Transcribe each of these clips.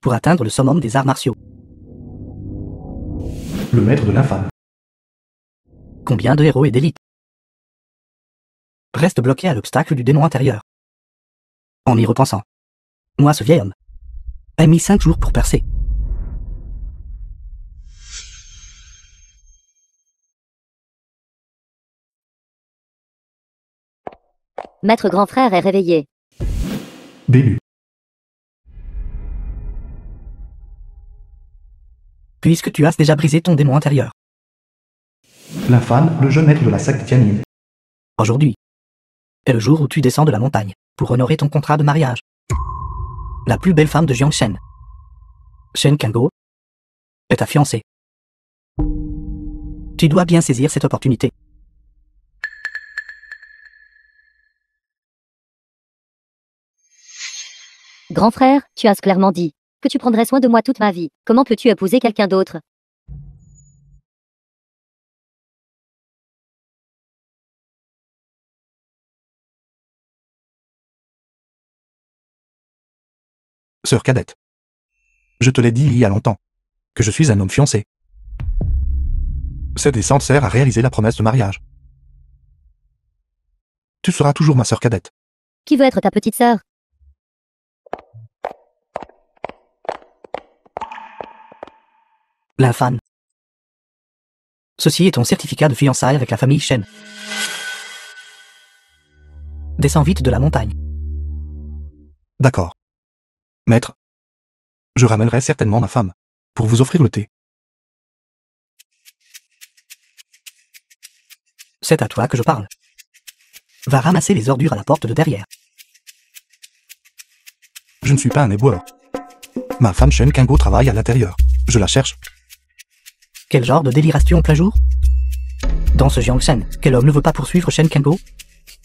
pour atteindre le summum des arts martiaux. Le maître de l'infâme. Combien de héros et d'élites restent bloqués à l'obstacle du démon intérieur? En y repensant, moi, ce vieil homme, a mis 5 jours pour percer. Maître grand frère est réveillé. Début. Puisque tu as déjà brisé ton démon intérieur, L'infâme, le jeune maître de la secte Tianyin. aujourd'hui est le jour où tu descends de la montagne pour honorer ton contrat de mariage. La plus belle femme de Jiangshen, Shen Kangou, est ta fiancée. Tu dois bien saisir cette opportunité. Grand frère, tu as clairement dit que tu prendrais soin de moi toute ma vie. Comment peux-tu épouser quelqu'un d'autre? Sœur cadette. Je te l'ai dit il y a longtemps, que je suis un homme fiancé. Cette descente sert à réaliser la promesse de mariage. Tu seras toujours ma sœur cadette. Qui veut être ta petite sœur? L'infâme. Ceci est ton certificat de fiançailles avec la famille Shen. Descends vite de la montagne. D'accord. Maître, je ramènerai certainement ma femme, pour vous offrir le thé. C'est à toi que je parle. Va ramasser les ordures à la porte de derrière. Je ne suis pas un éboueur. Ma femme Shen Kangou travaille à l'intérieur. Je la cherche. Quel genre de déliration en plein jour? Dans ce Jiangshen, quel homme ne veut pas poursuivre Shen Kangou?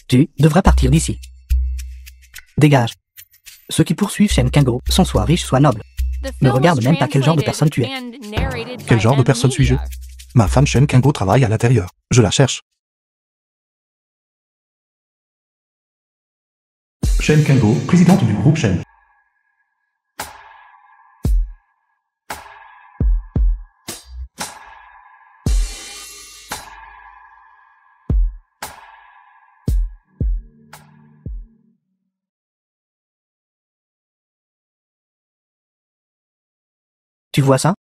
Tu devrais partir d'ici. Dégage. Ceux qui poursuivent Shen Kangou sont soit riches, soit nobles. Ne regarde même pas quel genre de personne tu es. Quel genre de personne suis-je? Ma femme Shen Kangou travaille à l'intérieur. Je la cherche. Shen Kangou, présidente du groupe Shen. Tu vois ça?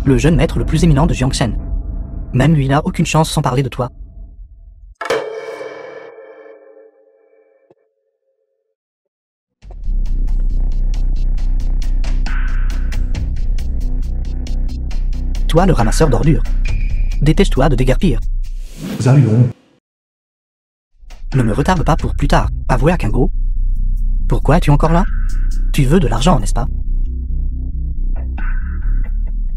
Le jeune maître le plus éminent de Jiangshen. Même lui n'a aucune chance sans parler de toi. Toi, le ramasseur d'ordures. Dépêche-toi de déguerpir. Zalion. Ne me retarde pas pour plus tard. Avouez à Kangou. Pourquoi es-tu encore là? Tu veux de l'argent, n'est-ce pas?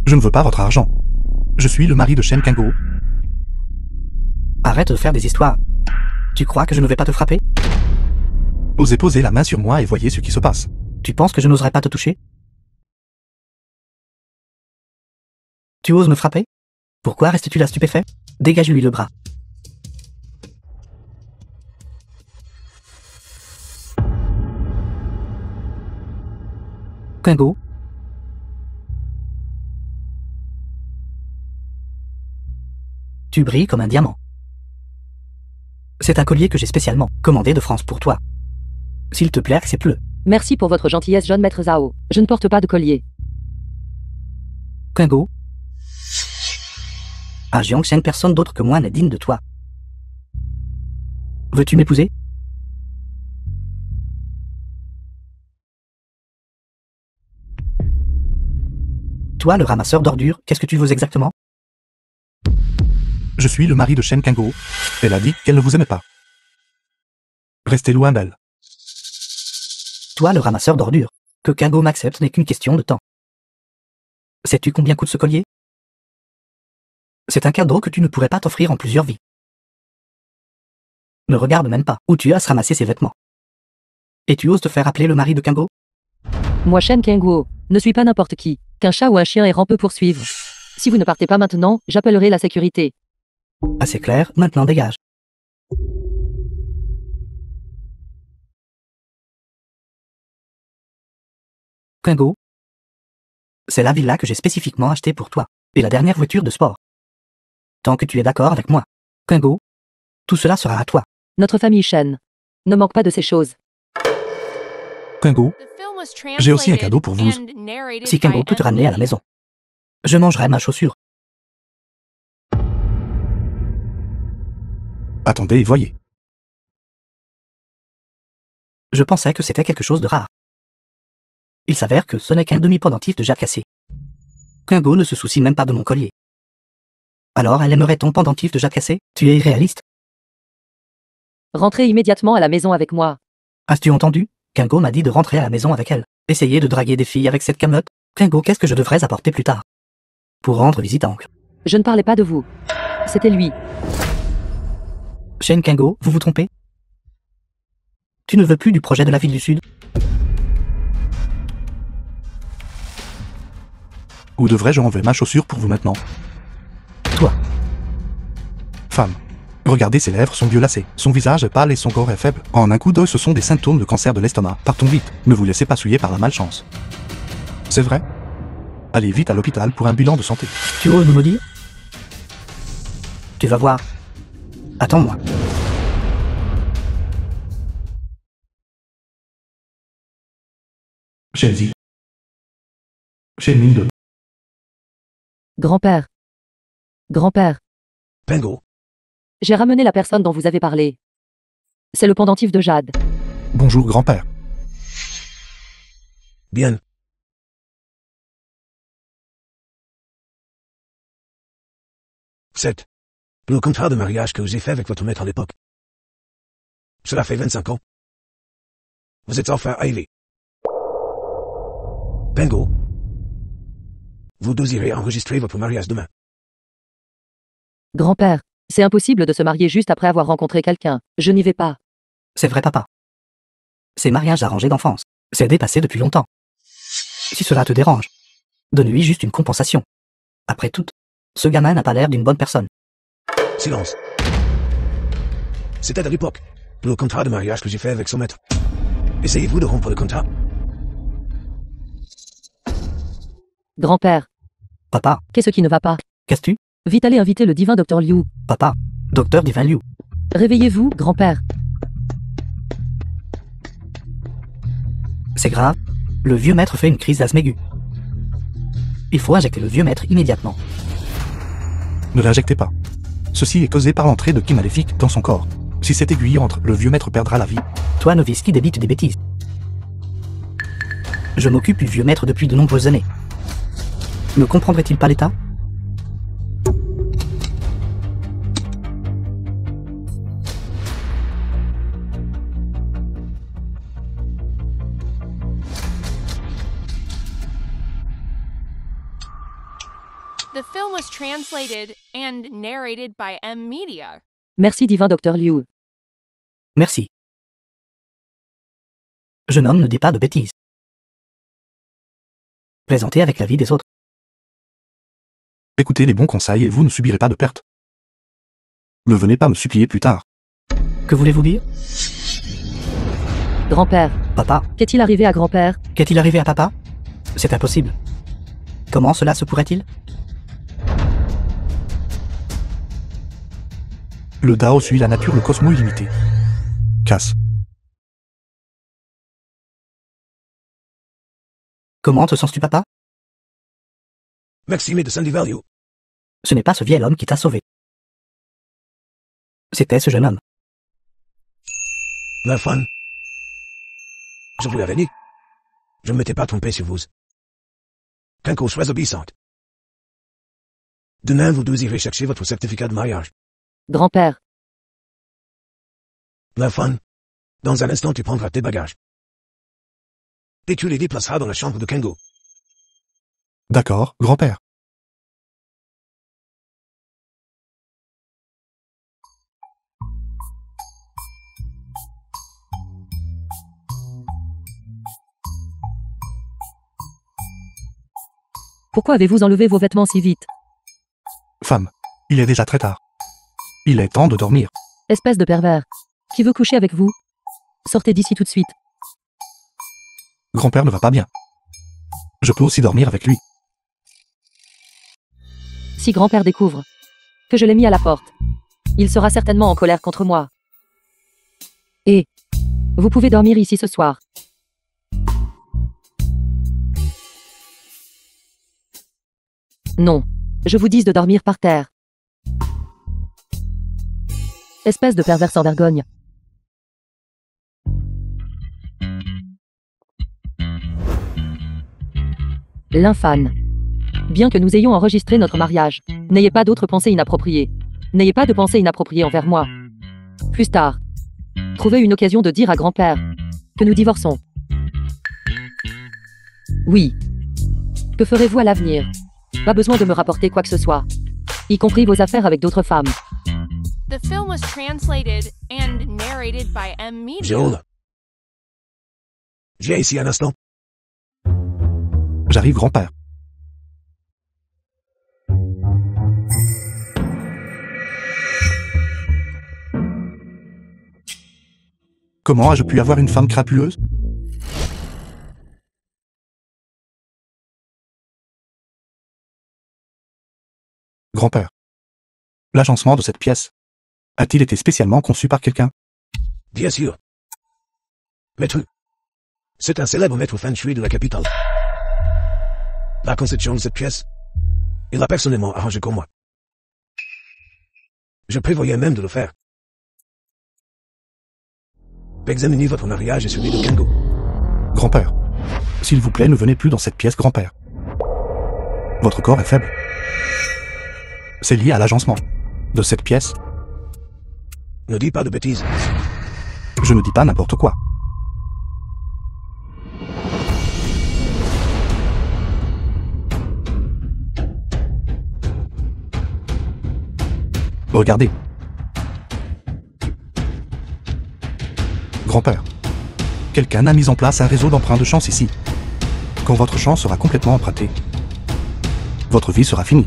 Je ne veux pas votre argent. Je suis le mari de Shen Kangou. Arrête de faire des histoires. Tu crois que je ne vais pas te frapper? Osez poser la main sur moi et voyez ce qui se passe. Tu penses que je n'oserais pas te toucher? Tu oses me frapper? Pourquoi restes-tu là stupéfait? Dégage-lui le bras. Kangou. Tu brilles comme un diamant. C'est un collier que j'ai spécialement commandé de France pour toi. S'il te plaît, accepte-le. Merci pour votre gentillesse, jeune maître Zhao. Je ne porte pas de collier. Kangou. À Jiangshen, personne d'autre que moi n'est digne de toi. Veux-tu m'épouser? Toi, le ramasseur d'ordures, qu'est-ce que tu veux exactement? Je suis le mari de Shen Kangou. Elle a dit qu'elle ne vous aimait pas. Restez loin d'elle. Toi, le ramasseur d'ordures. Que Kangou m'accepte n'est qu'une question de temps. Sais-tu combien coûte ce collier? C'est un cadeau que tu ne pourrais pas t'offrir en plusieurs vies. Ne regarde même pas où tu as ramassé ses vêtements. Et tu oses te faire appeler le mari de Kangou? Moi, Shen Kangou, ne suis pas n'importe qui. Qu'un chat ou un chien errant peut poursuivre. Si vous ne partez pas maintenant, j'appellerai la sécurité. Assez clair, maintenant dégage. Kangou, C'est la villa que j'ai spécifiquement achetée pour toi, et la dernière voiture de sport. Tant que tu es d'accord avec moi, Kingo, tout cela sera à toi. Notre famille Shen ne manque pas de ces choses. Kingo, j'ai aussi un cadeau pour vous. Si Kingo peut te ramener à la maison, je mangerai ma chaussure. Attendez et voyez. Je pensais que c'était quelque chose de rare. Il s'avère que ce n'est qu'un demi-pendentif de jade cassé. Kingo ne se soucie même pas de mon collier. Alors elle aimerait ton pendentif de jade cassé? Tu es irréaliste. Rentrez immédiatement à la maison avec moi. As-tu entendu? Kingo m'a dit de rentrer à la maison avec elle. Essayer de draguer des filles avec cette camelote? Kingo, qu'est-ce que je devrais apporter plus tard? Pour rendre visite à oncle. Je ne parlais pas de vous. C'était lui. Shane Kingo, vous vous trompez? Tu ne veux plus du projet de la ville du Sud? Ou devrais-je enlever ma chaussure pour vous maintenant? Toi. Femme. Regardez ses lèvres sont violacées, son visage est pâle et son corps est faible. En un coup d'œil, ce sont des symptômes de cancer de l'estomac. Partons vite, ne vous laissez pas souiller par la malchance. C'est vrai? Allez vite à l'hôpital pour un bilan de santé. Tu oses nous le dire? Tu vas voir. Attends-moi. Chelsea. Chez mine de... Grand-père. Grand-père. Pingo. J'ai ramené la personne dont vous avez parlé. C'est le pendentif de jade. Bonjour grand-père. Bien. C'est le contrat de mariage que j'ai fait avec votre maître à l'époque. Cela fait 25 ans. Vous êtes enfin arrivé. Pingo. Vous deux irez enregistrer votre mariage demain. Grand-père, c'est impossible de se marier juste après avoir rencontré quelqu'un. Je n'y vais pas. C'est vrai, papa. Ces mariages arrangés d'enfance, c'est dépassé depuis longtemps. Si cela te dérange, donne-lui juste une compensation. Après tout, ce gamin n'a pas l'air d'une bonne personne. Silence. C'était à l'époque. Le contrat de mariage que j'ai fait avec son maître. Essayez-vous de rompre le contrat? Grand-père, Papa, qu'est-ce qui ne va pas? qu'est-ce-tu? Vite allez inviter le divin docteur Liu. Papa, docteur Divin Liu. Réveillez-vous, grand-père. C'est grave. Le vieux maître fait une crise d'asthme aiguë. Il faut injecter le vieux maître immédiatement. Ne l'injectez pas. Ceci est causé par l'entrée de qui maléfique dans son corps. Si cette aiguille entre, le vieux maître perdra la vie. Toi, novice qui débite des bêtises. Je m'occupe du vieux maître depuis de nombreuses années. Ne comprendrait-il pas l'état? The film was translated and narrated by M Media. Merci divin docteur Liu. Merci. Jeune homme, ne dis pas de bêtises. Plaisantez avec la vie des autres. Écoutez les bons conseils et vous ne subirez pas de perte. Ne venez pas me supplier plus tard. Que voulez-vous dire? Grand-père, Papa, qu'est-il arrivé à grand-père? qu'est-il arrivé à papa? C'est impossible. Comment cela se pourrait-il? Le Dao suit la nature, le cosmos illimité. Casse. Comment te sens-tu, papa? Maxime de Sandy Value. Ce n'est pas ce vieil homme qui t'a sauvé. C'était ce jeune homme. La fun. Je vous l'avais dit. Je ne m'étais pas trompé sur vous. Kingo, sois obéissante. Demain, vous deux irez chercher votre certificat de mariage. Grand-père, La fun. Dans un instant, tu prendras tes bagages. Et tu les déplaceras dans la chambre de Kingo. D'accord, grand-père. pourquoi avez-vous enlevé vos vêtements si vite? Femme, il est déjà très tard. Il est temps de dormir. Espèce de pervers. Qui veut coucher avec vous? Sortez d'ici tout de suite. Grand-père ne va pas bien. Je peux aussi dormir avec lui. Si grand-père découvre que je l'ai mis à la porte, il sera certainement en colère contre moi. Et vous pouvez dormir ici ce soir. Non, je vous dis de dormir par terre. Espèce de pervers sans vergogne. L'infâme. Bien que nous ayons enregistré notre mariage, n'ayez pas d'autres pensées inappropriées. N'ayez pas de pensées inappropriées envers moi. Plus tard, trouvez une occasion de dire à grand-père que nous divorçons. Oui. Que ferez-vous à l'avenir? Pas besoin de me rapporter quoi que ce soit, y compris vos affaires avec d'autres femmes. The film was translated and narrated by M. Media. Joel. Viens ici un instant. J'arrive, grand-père. Comment ai-je pu avoir une femme crapuleuse? Grand-père. L'agencement de cette pièce a-t-il été spécialement conçu par quelqu'un? Bien sûr. Maître. C'est un célèbre maître feng shui de la capitale. La conception de cette pièce, il l'a personnellement arrangée comme moi. Je prévoyais même de le faire. Examinez votre mariage et celui de Kengo. Grand-père. S'il vous plaît, ne venez plus dans cette pièce, grand-père. Votre corps est faible. C'est lié à l'agencement de cette pièce. Ne dis pas de bêtises. Je ne dis pas n'importe quoi. Regardez. Grand-père. Quelqu'un a mis en place un réseau d'emprunts de chance ici. Quand votre champ sera complètement emprunté, votre vie sera finie.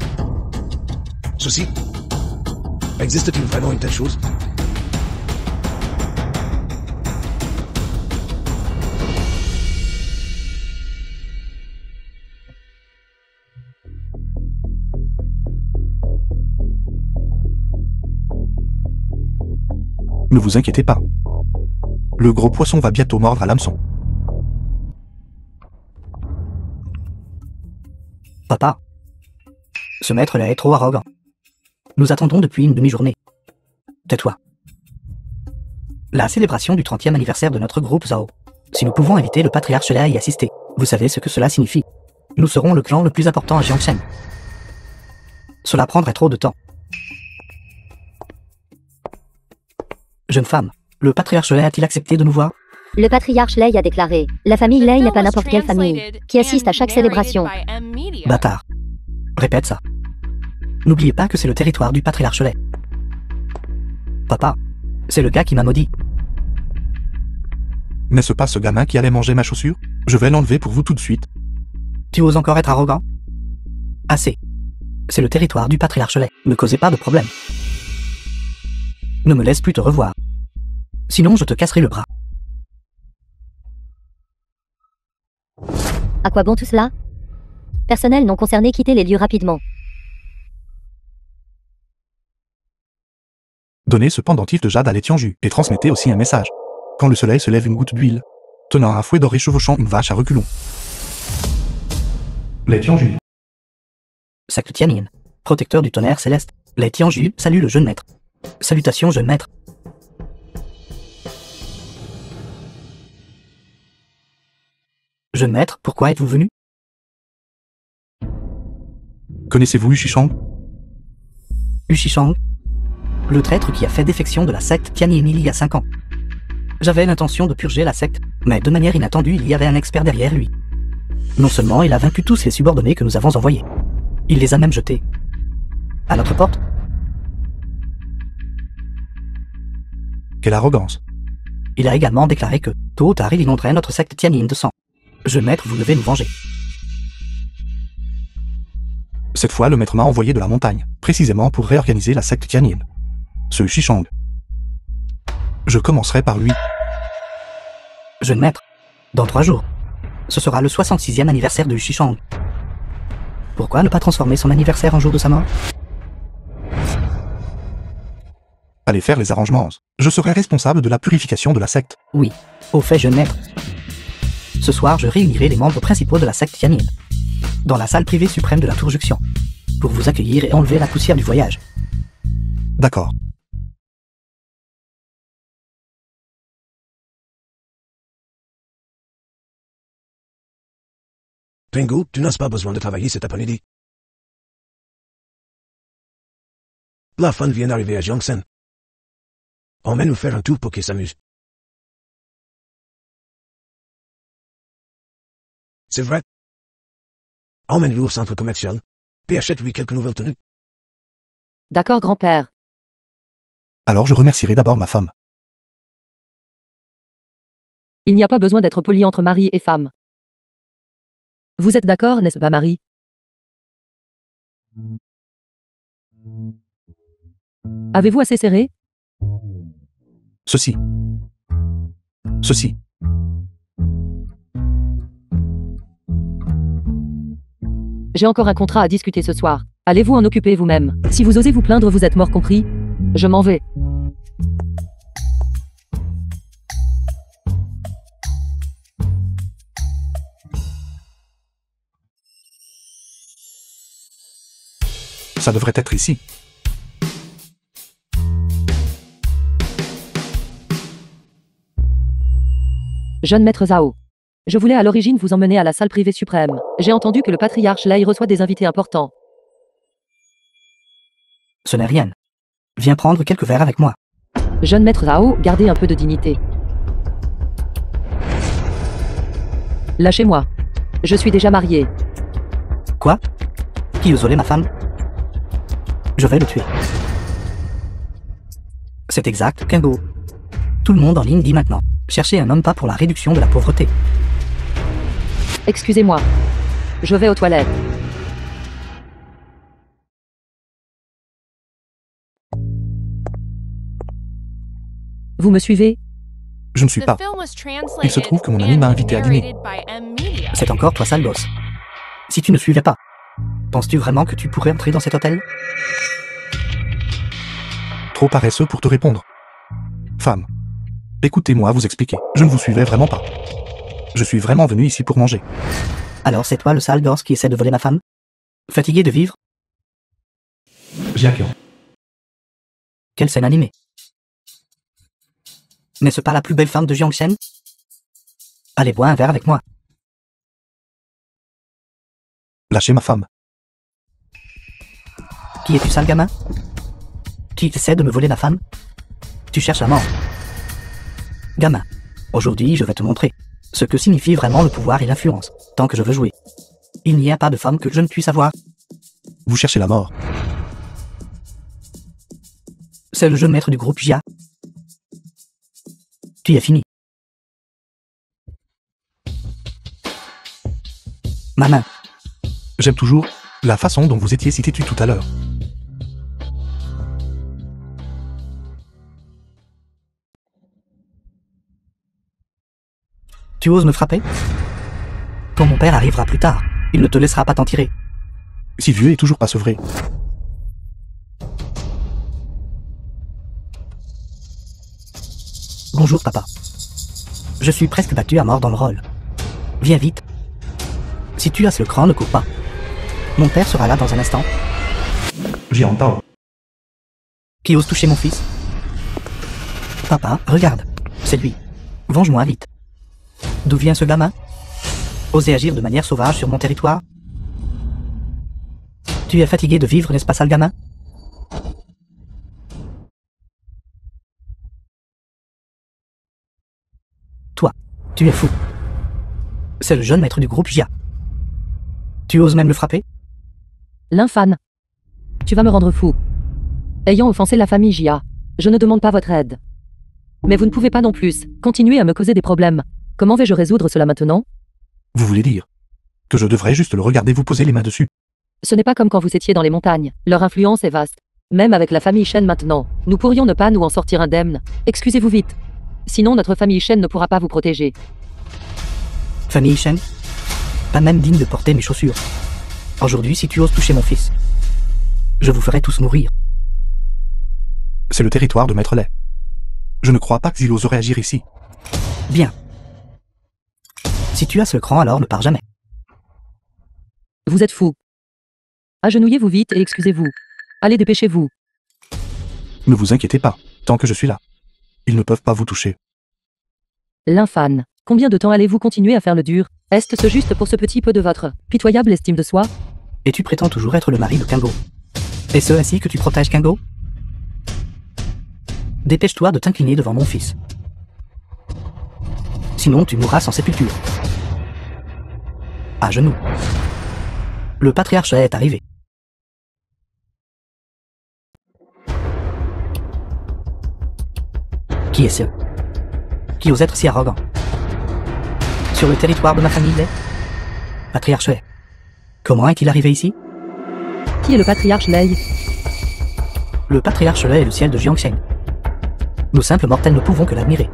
Ceci. Existe-t-il vraiment une telle chose? Ne vous inquiétez pas. Le gros poisson va bientôt mordre à l'hameçon. Papa. Ce maître-là est trop arrogant. Nous attendons depuis une demi-journée. Tais-toi. La célébration du 30e anniversaire de notre groupe Zhao. Si nous pouvons inviter le patriarche Lé à y assister, vous savez ce que cela signifie. Nous serons le clan le plus important à Jiangshen. Cela prendrait trop de temps. Jeune femme, le patriarche Lé a-t-il accepté de nous voir? Le patriarche Lei a déclaré « La famille Lei n'est pas n'importe quelle famille qui assiste à chaque célébration. » Bâtard. Répète ça. N'oubliez pas que c'est le territoire du patriarche Lé. Papa, c'est le gars qui m'a maudit. N'est-ce pas ce gamin qui allait manger ma chaussure? Je vais l'enlever pour vous tout de suite. Tu oses encore être arrogant? Assez. C'est le territoire du patriarche Lé. Ne causez pas de problème. Ne me laisse plus te revoir. Sinon je te casserai le bras. À quoi bon tout cela? Personnel non concerné, quittez les lieux rapidement. Donnez ce pendentif de jade à Létianju et transmettez aussi un message. Quand le soleil se lève, une goutte d'huile, tenant un fouet doré chevauchant une vache à reculons. Létianju. Secte Tianyin, protecteur du tonnerre céleste. Létianju salue le jeune maître. Salutations jeune maître. Jeune maître, pourquoi êtes-vous venu? Connaissez-vous Ushishang? Ushishang, le traître qui a fait défection de la secte Tianyin il y a 5 ans. J'avais l'intention de purger la secte, mais de manière inattendue, il y avait un expert derrière lui. Non seulement il a vaincu tous les subordonnés que nous avons envoyés, il les a même jetés à notre porte. Quelle arrogance! Il a également déclaré que, tôt ou tard, il inonderait notre secte Tianyin de sang. Jeune maître, vous devez nous venger. Cette fois, le maître m'a envoyé de la montagne, précisément pour réorganiser la secte Tianyin. Ce Ushishang. Je commencerai par lui. Jeune maître, dans 3 jours, ce sera le 66e anniversaire de Ushishang. Pourquoi ne pas transformer son anniversaire en jour de sa mort? Allez faire les arrangements. Je serai responsable de la purification de la secte. Oui. Au fait, jeune maître. Ce soir, je réunirai les membres principaux de la secte Yanil, dans la salle privée suprême de la Tour Juxion, pour vous accueillir et enlever la poussière du voyage. D'accord. Pingu, tu n'as pas besoin de travailler cet après-midi. La fun vient d'arriver à Jiangsen. Emmène-nous faire un tour pour qu'il s'amuse. C'est vrai. Emmène-le au centre commercial, puis achète-lui quelques nouvelles tenues. D'accord, grand-père. Alors je remercierai d'abord ma femme. Il n'y a pas besoin d'être poli entre mari et femme. Vous êtes d'accord, n'est-ce pas, Marie? Avez-vous assez serré? Ceci. J'ai encore un contrat à discuter ce soir. Allez-vous en occuper vous-même. Si vous osez vous plaindre, vous êtes mort compris. Je m'en vais. Ça devrait être ici. Jeune maître Zhao. Je voulais à l'origine vous emmener à la salle privée suprême. J'ai entendu que le patriarche Lai reçoit des invités importants. Ce n'est rien. Viens prendre quelques verres avec moi. Jeune maître Zhao, gardez un peu de dignité. Lâchez-moi. Je suis déjà marié. Quoi? Qui ose voler ma femme? Je vais le tuer. C'est exact, Kengo. Tout le monde en ligne dit maintenant. Cherchez un homme pas pour la réduction de la pauvreté. Excusez-moi. Je vais aux toilettes. Vous me suivez? Je ne suis The pas. film was translated Il se trouve que mon ami m'a and invité à dîner. narrated by M. Media. C'est encore toi, sale gosse. Si tu ne suivais pas, penses-tu vraiment que tu pourrais entrer dans cet hôtel? Trop paresseux pour te répondre. Femme. Écoutez-moi vous expliquer. Je ne vous suivais vraiment pas. Je suis vraiment venu ici pour manger. Alors c'est toi le sale gosse qui essaie de voler ma femme? Fatigué de vivre? Jiaqian. Quelle scène animée. N'est-ce pas la plus belle femme de Jiangchen? Allez boire un verre avec moi. Lâchez ma femme. Qui es-tu, sale gamin? Qui essaie de me voler ma femme? Tu cherches la mort. Gamin, aujourd'hui je vais te montrer ce que signifie vraiment le pouvoir et l'influence, tant que je veux jouer. Il n'y a pas de femme que je ne puisse avoir. Vous cherchez la mort. C'est le jeune maître du groupe Jia. Tu es fini. Ma main. J'aime toujours la façon dont vous étiez si têtu tout à l'heure. Tu oses me frapper? Quand mon père arrivera plus tard, il ne te laissera pas t'en tirer. Si vieux est toujours pas sevré. Bonjour papa. Je suis presque battu à mort dans le rôle. Viens vite. Si tu as le cran, ne cours pas. Mon père sera là dans un instant. J'y entends. Qui ose toucher mon fils? Papa, regarde. C'est lui. Venge-moi vite. D'où vient ce gamin? Oser agir de manière sauvage sur mon territoire? Tu es fatigué de vivre, n'est-ce pas, sale gamin? Toi, tu es fou. C'est le jeune maître du groupe Jia. Tu oses même le frapper? L'infâme. Tu vas me rendre fou. Ayant offensé la famille Jia, je ne demande pas votre aide. Mais vous ne pouvez pas non plus continuer à me causer des problèmes. Comment vais-je résoudre cela maintenant? Vous voulez dire que je devrais juste le regarder vous poser les mains dessus? Ce n'est pas comme quand vous étiez dans les montagnes. Leur influence est vaste. Même avec la famille Shen maintenant, nous pourrions ne pas nous en sortir indemnes. Excusez-vous vite. Sinon notre famille Shen ne pourra pas vous protéger. Famille Shen? Pas même digne de porter mes chaussures. Aujourd'hui, si tu oses toucher mon fils, je vous ferai tous mourir. C'est le territoire de Maître Lay. Je ne crois pas qu'ils oseraient agir ici. Bien. Si tu as ce cran, alors ne pars jamais. Vous êtes fou. Agenouillez-vous vite et excusez-vous. Allez, dépêchez-vous. Ne vous inquiétez pas, tant que je suis là. Ils ne peuvent pas vous toucher. L'infâme. Combien de temps allez-vous continuer à faire le dur? Est-ce juste pour ce petit peu de votre pitoyable estime de soi? Et tu prétends toujours être le mari de Kingo. Est-ce ainsi que tu protèges Kingo? Dépêche-toi de t'incliner devant mon fils. Sinon tu mourras sans sépulture. À genoux. Le patriarche est arrivé. Qui est ce qui ose être si arrogant? Sur le territoire de ma famille, Lay? Patriarche Lay. Comment est-il arrivé ici? Qui est le patriarche Lay? Le patriarche Lay est le ciel de Jiangsheng. Nous simples mortels ne pouvons que l'admirer.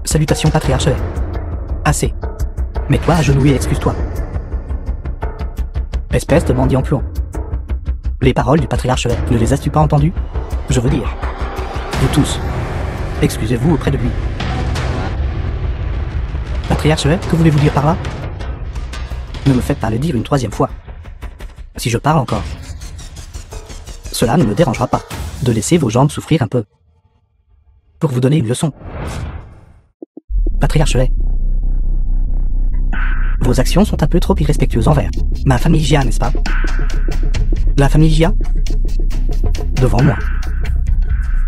Salutations patriarche Lay. Assez. Mets-toi à genoux et excuse-toi. Espèce de mendiant puant. Les paroles du patriarche Lay, ne les as-tu pas entendues? Je veux dire, vous tous, excusez-vous auprès de lui. Patriarche Lay, que voulez-vous dire par là? Ne me faites pas le dire une troisième fois. Si je parle encore, cela ne me dérangera pas de laisser vos jambes souffrir un peu. Pour vous donner une leçon. Patriarche Lay, vos actions sont un peu trop irrespectueuses envers ma famille Jia, n'est-ce pas? La famille Jia? Devant moi.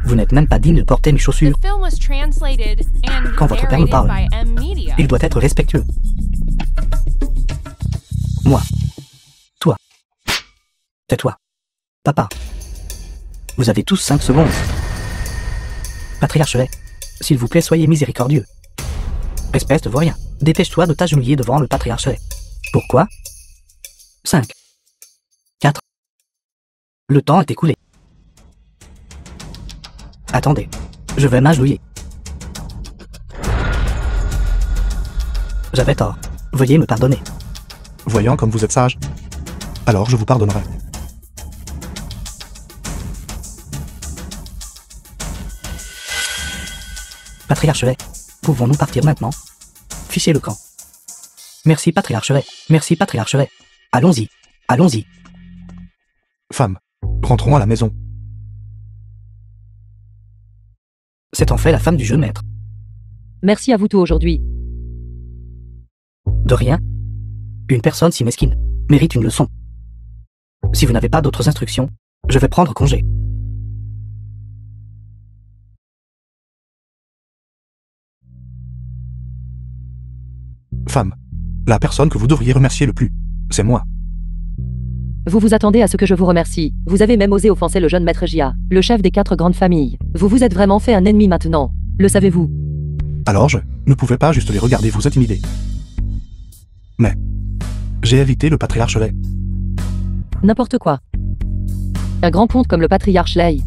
Vous n'êtes même pas digne de porter mes chaussures. The film was translated and Quand votre père nous narrated parle, by M Media. il doit être respectueux. Moi. Toi. Tais-toi. Papa. Vous avez tous 5 secondes. Patriarche Lay, s'il vous plaît, soyez miséricordieux. Espèce de vaurien, dépêche-toi de t'agenouiller devant le patriarche Lay. Pourquoi? 5. 4. Le temps est écoulé. Attendez, je vais m'agenouiller. J'avais tort. Veuillez me pardonner. Voyant comme vous êtes sage, alors je vous pardonnerai. Patriarche Lay, pouvons-nous partir maintenant? Fichez le camp. Merci Patriarche Lay, merci Patriarche Lay. Allons-y, allons-y. Femme, rentrons à la maison. C'est en fait la femme du jeune maître. Merci à vous tous aujourd'hui. De rien. Une personne si mesquine mérite une leçon. Si vous n'avez pas d'autres instructions, je vais prendre congé. Femme, la personne que vous devriez remercier le plus, c'est moi. Vous vous attendez à ce que je vous remercie. Vous avez même osé offenser le jeune maître Jia, le chef des 4 grandes familles. Vous vous êtes vraiment fait un ennemi maintenant. Le savez-vous? Alors je ne pouvais pas juste les regarder vous intimider. Mais j'ai évité le patriarche Lay. N'importe quoi. Un grand ponte comme le patriarche Lay.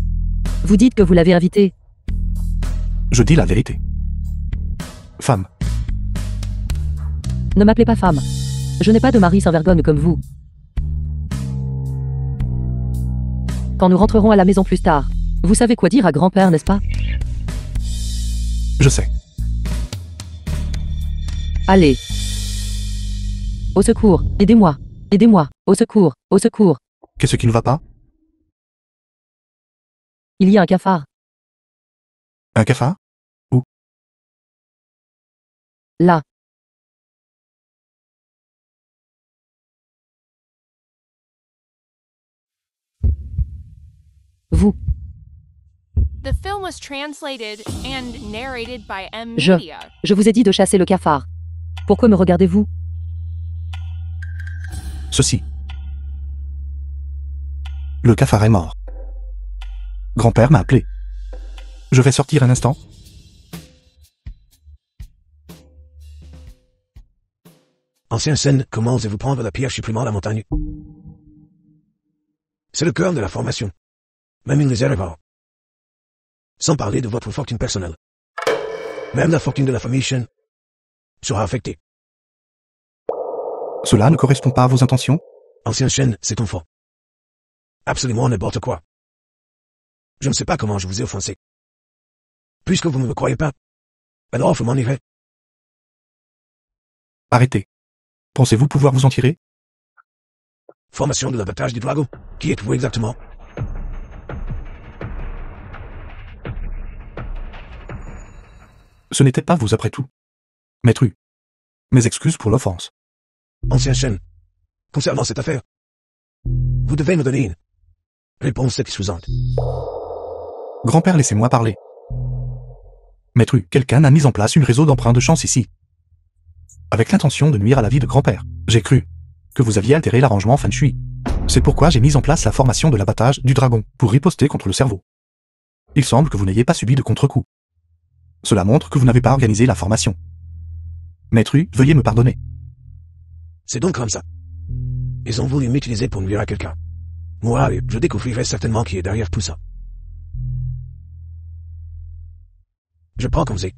Vous dites que vous l'avez invité. Je dis la vérité. Femme, Ne m'appelez pas femme. Je n'ai pas de mari sans vergogne comme vous. Quand nous rentrerons à la maison plus tard, vous savez quoi dire à grand-père, n'est-ce pas? je sais. Allez. Au secours, aidez-moi. Aidez-moi. Au secours, au secours. Qu'est-ce qui ne va pas? Il y a un cafard. Un cafard? Là. Vous. The film was translated and narrated by M Je Media. vous ai dit de chasser le cafard. Pourquoi me regardez-vous? Ceci. Le cafard est mort. Grand-père m'a appelé. Je vais sortir un instant. Ancien scène, comment osez-vous prendre la pierre supprimant la montagne? C'est le cœur de la formation. Même une les erreurs. Sans parler de votre fortune personnelle. Même la fortune de la famille Shen sera affectée. Cela ne correspond pas à vos intentions? Ancien Shen, c'est ton faux. Absolument n'importe quoi. Je ne sais pas comment je vous ai offensé. Puisque vous ne me croyez pas, alors je m'en irai. Arrêtez. Pensez-vous pouvoir vous en tirer? Formation de l'abattage du dragon. Qui êtes-vous exactement? Ce n'était pas vous après tout. Maître U. Mes excuses pour l'offense. Ancien Shen. Concernant cette affaire, vous devez me donner une réponse satisfaisante. Grand-père, laissez-moi parler. Maître U, quelqu'un a mis en place une réseau d'emprunts de chance ici. Avec l'intention de nuire à la vie de grand-père. J'ai cru que vous aviez altéré l'arrangement Fan Shui. C'est pourquoi j'ai mis en place la formation de l'abattage du dragon, pour riposter contre le cerveau. Il semble que vous n'ayez pas subi de contre-coup. Cela montre que vous n'avez pas organisé la formation. Maître U, veuillez me pardonner. C'est donc comme ça. Ils ont voulu m'utiliser pour nuire à quelqu'un. Moi, je découvrirai certainement qui est derrière tout ça. Je prends comme c'est.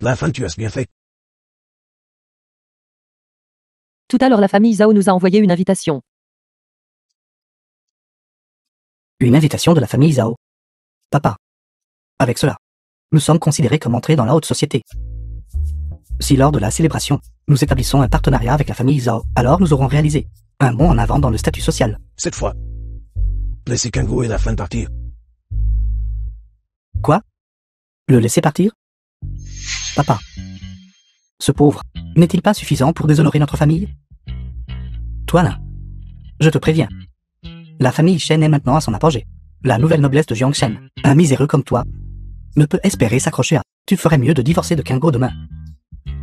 La fin, tu as bien fait. Tout à l'heure, la famille Zhao nous a envoyé une invitation. Une invitation de la famille Zhao. Papa. Avec cela, nous sommes considérés comme entrés dans la haute société. Si lors de la célébration, nous établissons un partenariat avec la famille Zhao, alors nous aurons réalisé un bond en avant dans le statut social. Cette fois, laissez Kango et la fin partir. Quoi? Le laisser partir? Papa. Ce pauvre, n'est-il pas suffisant pour déshonorer notre famille? Toi là, je te préviens. La famille Shen est maintenant à son apogée. La nouvelle noblesse de Jiang Shen, un miséreux comme toi, ne peut espérer s'accrocher à... Tu ferais mieux de divorcer de Kango demain.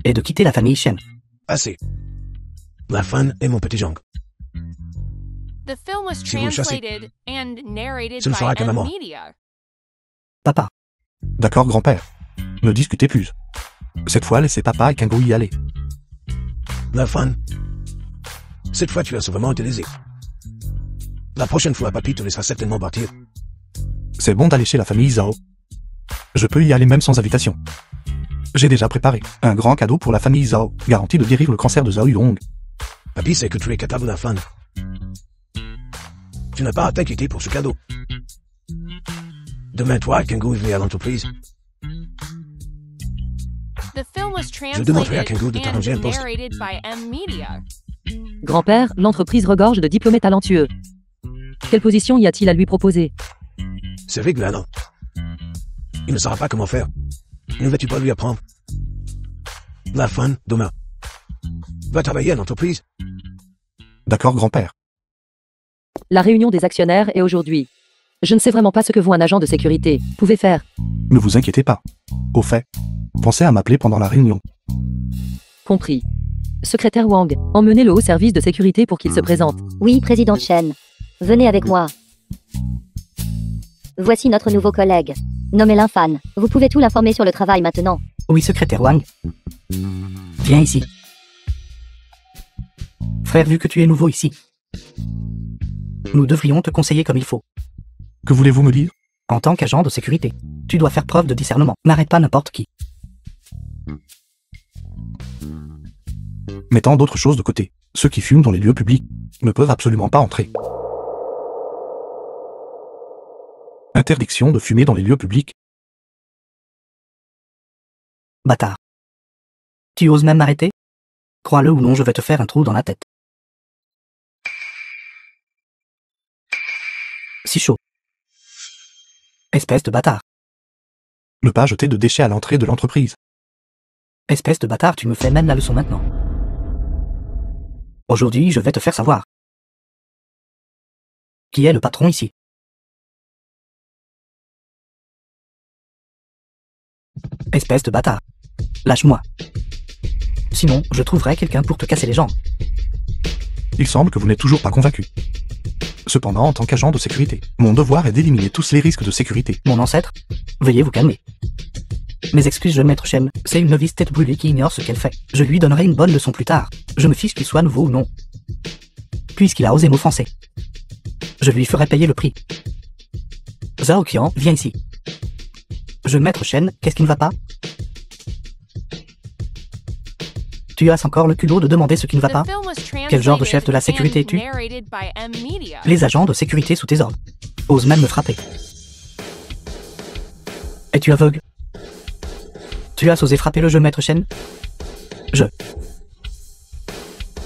Et de quitter la famille Shen. Assez. La fin est mon petit Jang. The film was Si vous le chassez, translated and narrated ce ne sera by qu'un amour. Media. Papa. D'accord, grand-père. Ne discutez plus. Cette fois, laissez papa et Kango y aller. La fin. Cette fois, tu as vraiment utilisé. La prochaine fois, papy te laissera certainement partir. C'est bon d'aller chez la famille Zhao. Je peux y aller même sans invitation. J'ai déjà préparé un grand cadeau pour la famille Zhao, garanti de guérir le cancer de Zhao Yulong. Papy sait que tu es capable de la fin. Tu n'as pas à t'inquiéter pour ce cadeau. Demain, toi et Kango venez à l'entreprise. The film was demanderai à translated Kango de t'arranger un and poste. narrated by Media. Grand-père, l'entreprise regorge de diplômés talentueux. Quelle position y a-t-il à lui proposer? C'est réglant. Il ne saura pas comment faire. Ne vas-tu pas lui apprendre? La fin, demain. Va travailler à l'entreprise. D'accord, grand-père. La réunion des actionnaires est aujourd'hui. Je ne sais vraiment pas ce que vous, un agent de sécurité, pouvez faire. Ne vous inquiétez pas. Au fait, pensez à m'appeler pendant la réunion. Compris. Secrétaire Wang, emmenez le haut service de sécurité pour qu'il se présente. Oui, président Chen. Venez avec moi. Voici notre nouveau collègue. Nommé Linfan. Vous pouvez tout l'informer sur le travail maintenant. Oui, secrétaire Wang. Viens ici. Frère, vu que tu es nouveau ici, nous devrions te conseiller comme il faut. Que voulez-vous me dire? En tant qu'agent de sécurité, tu dois faire preuve de discernement. N'arrête pas n'importe qui. Mettant d'autres choses de côté, ceux qui fument dans les lieux publics ne peuvent absolument pas entrer. Interdiction de fumer dans les lieux publics. Bâtard. Tu oses même m'arrêter? Crois-le ou non, je vais te faire un trou dans la tête. Si chaud. Espèce de bâtard. Ne pas jeter de déchets à l'entrée de l'entreprise. Espèce de bâtard, tu me fais même la leçon maintenant. Aujourd'hui, je vais te faire savoir. Qui est le patron ici? Espèce de bâtard. Lâche-moi. Sinon, je trouverai quelqu'un pour te casser les jambes. Il semble que vous n'êtes toujours pas convaincu. Cependant, en tant qu'agent de sécurité, mon devoir est d'éliminer tous les risques de sécurité. Mon ancêtre? Veuillez vous calmer. Mes excuses, maître Shen, c'est une novice tête brûlée qui ignore ce qu'elle fait. Je lui donnerai une bonne leçon plus tard. Je me fiche qu'il soit nouveau ou non. Puisqu'il a osé m'offenser. Je lui ferai payer le prix. Zhao Qian, viens ici. Maître Shen, qu'est-ce qui ne va pas? Tu as encore le culot de demander ce qui ne va pas? The film was Quel genre de translated chef de la sécurité and es-tu? narrated by M Media. Les agents de sécurité sous tes ordres osent même me frapper. Es-tu aveugle? Tu as osé frapper le jeu maître Shen?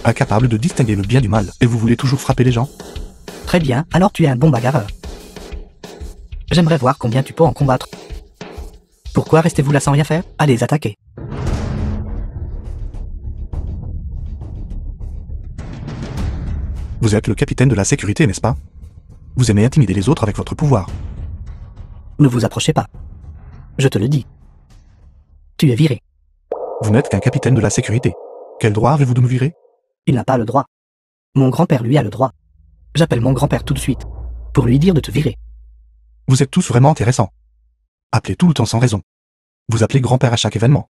Incapable de distinguer le bien du mal, et vous voulez toujours frapper les gens? Très bien, alors tu es un bon bagarreur. J'aimerais voir combien tu peux en combattre. Pourquoi restez-vous là sans rien faire? Allez attaquer. Vous êtes le capitaine de la sécurité, n'est-ce pas? Vous aimez intimider les autres avec votre pouvoir. Ne vous approchez pas. Je te le dis. Tu es viré. Vous n'êtes qu'un capitaine de la sécurité. Quel droit avez-vous de me virer? Il n'a pas le droit. Mon grand-père lui a le droit. J'appelle mon grand-père tout de suite. Pour lui dire de te virer. Vous êtes tous vraiment intéressants. Appelez tout le temps sans raison. Vous appelez grand-père à chaque événement.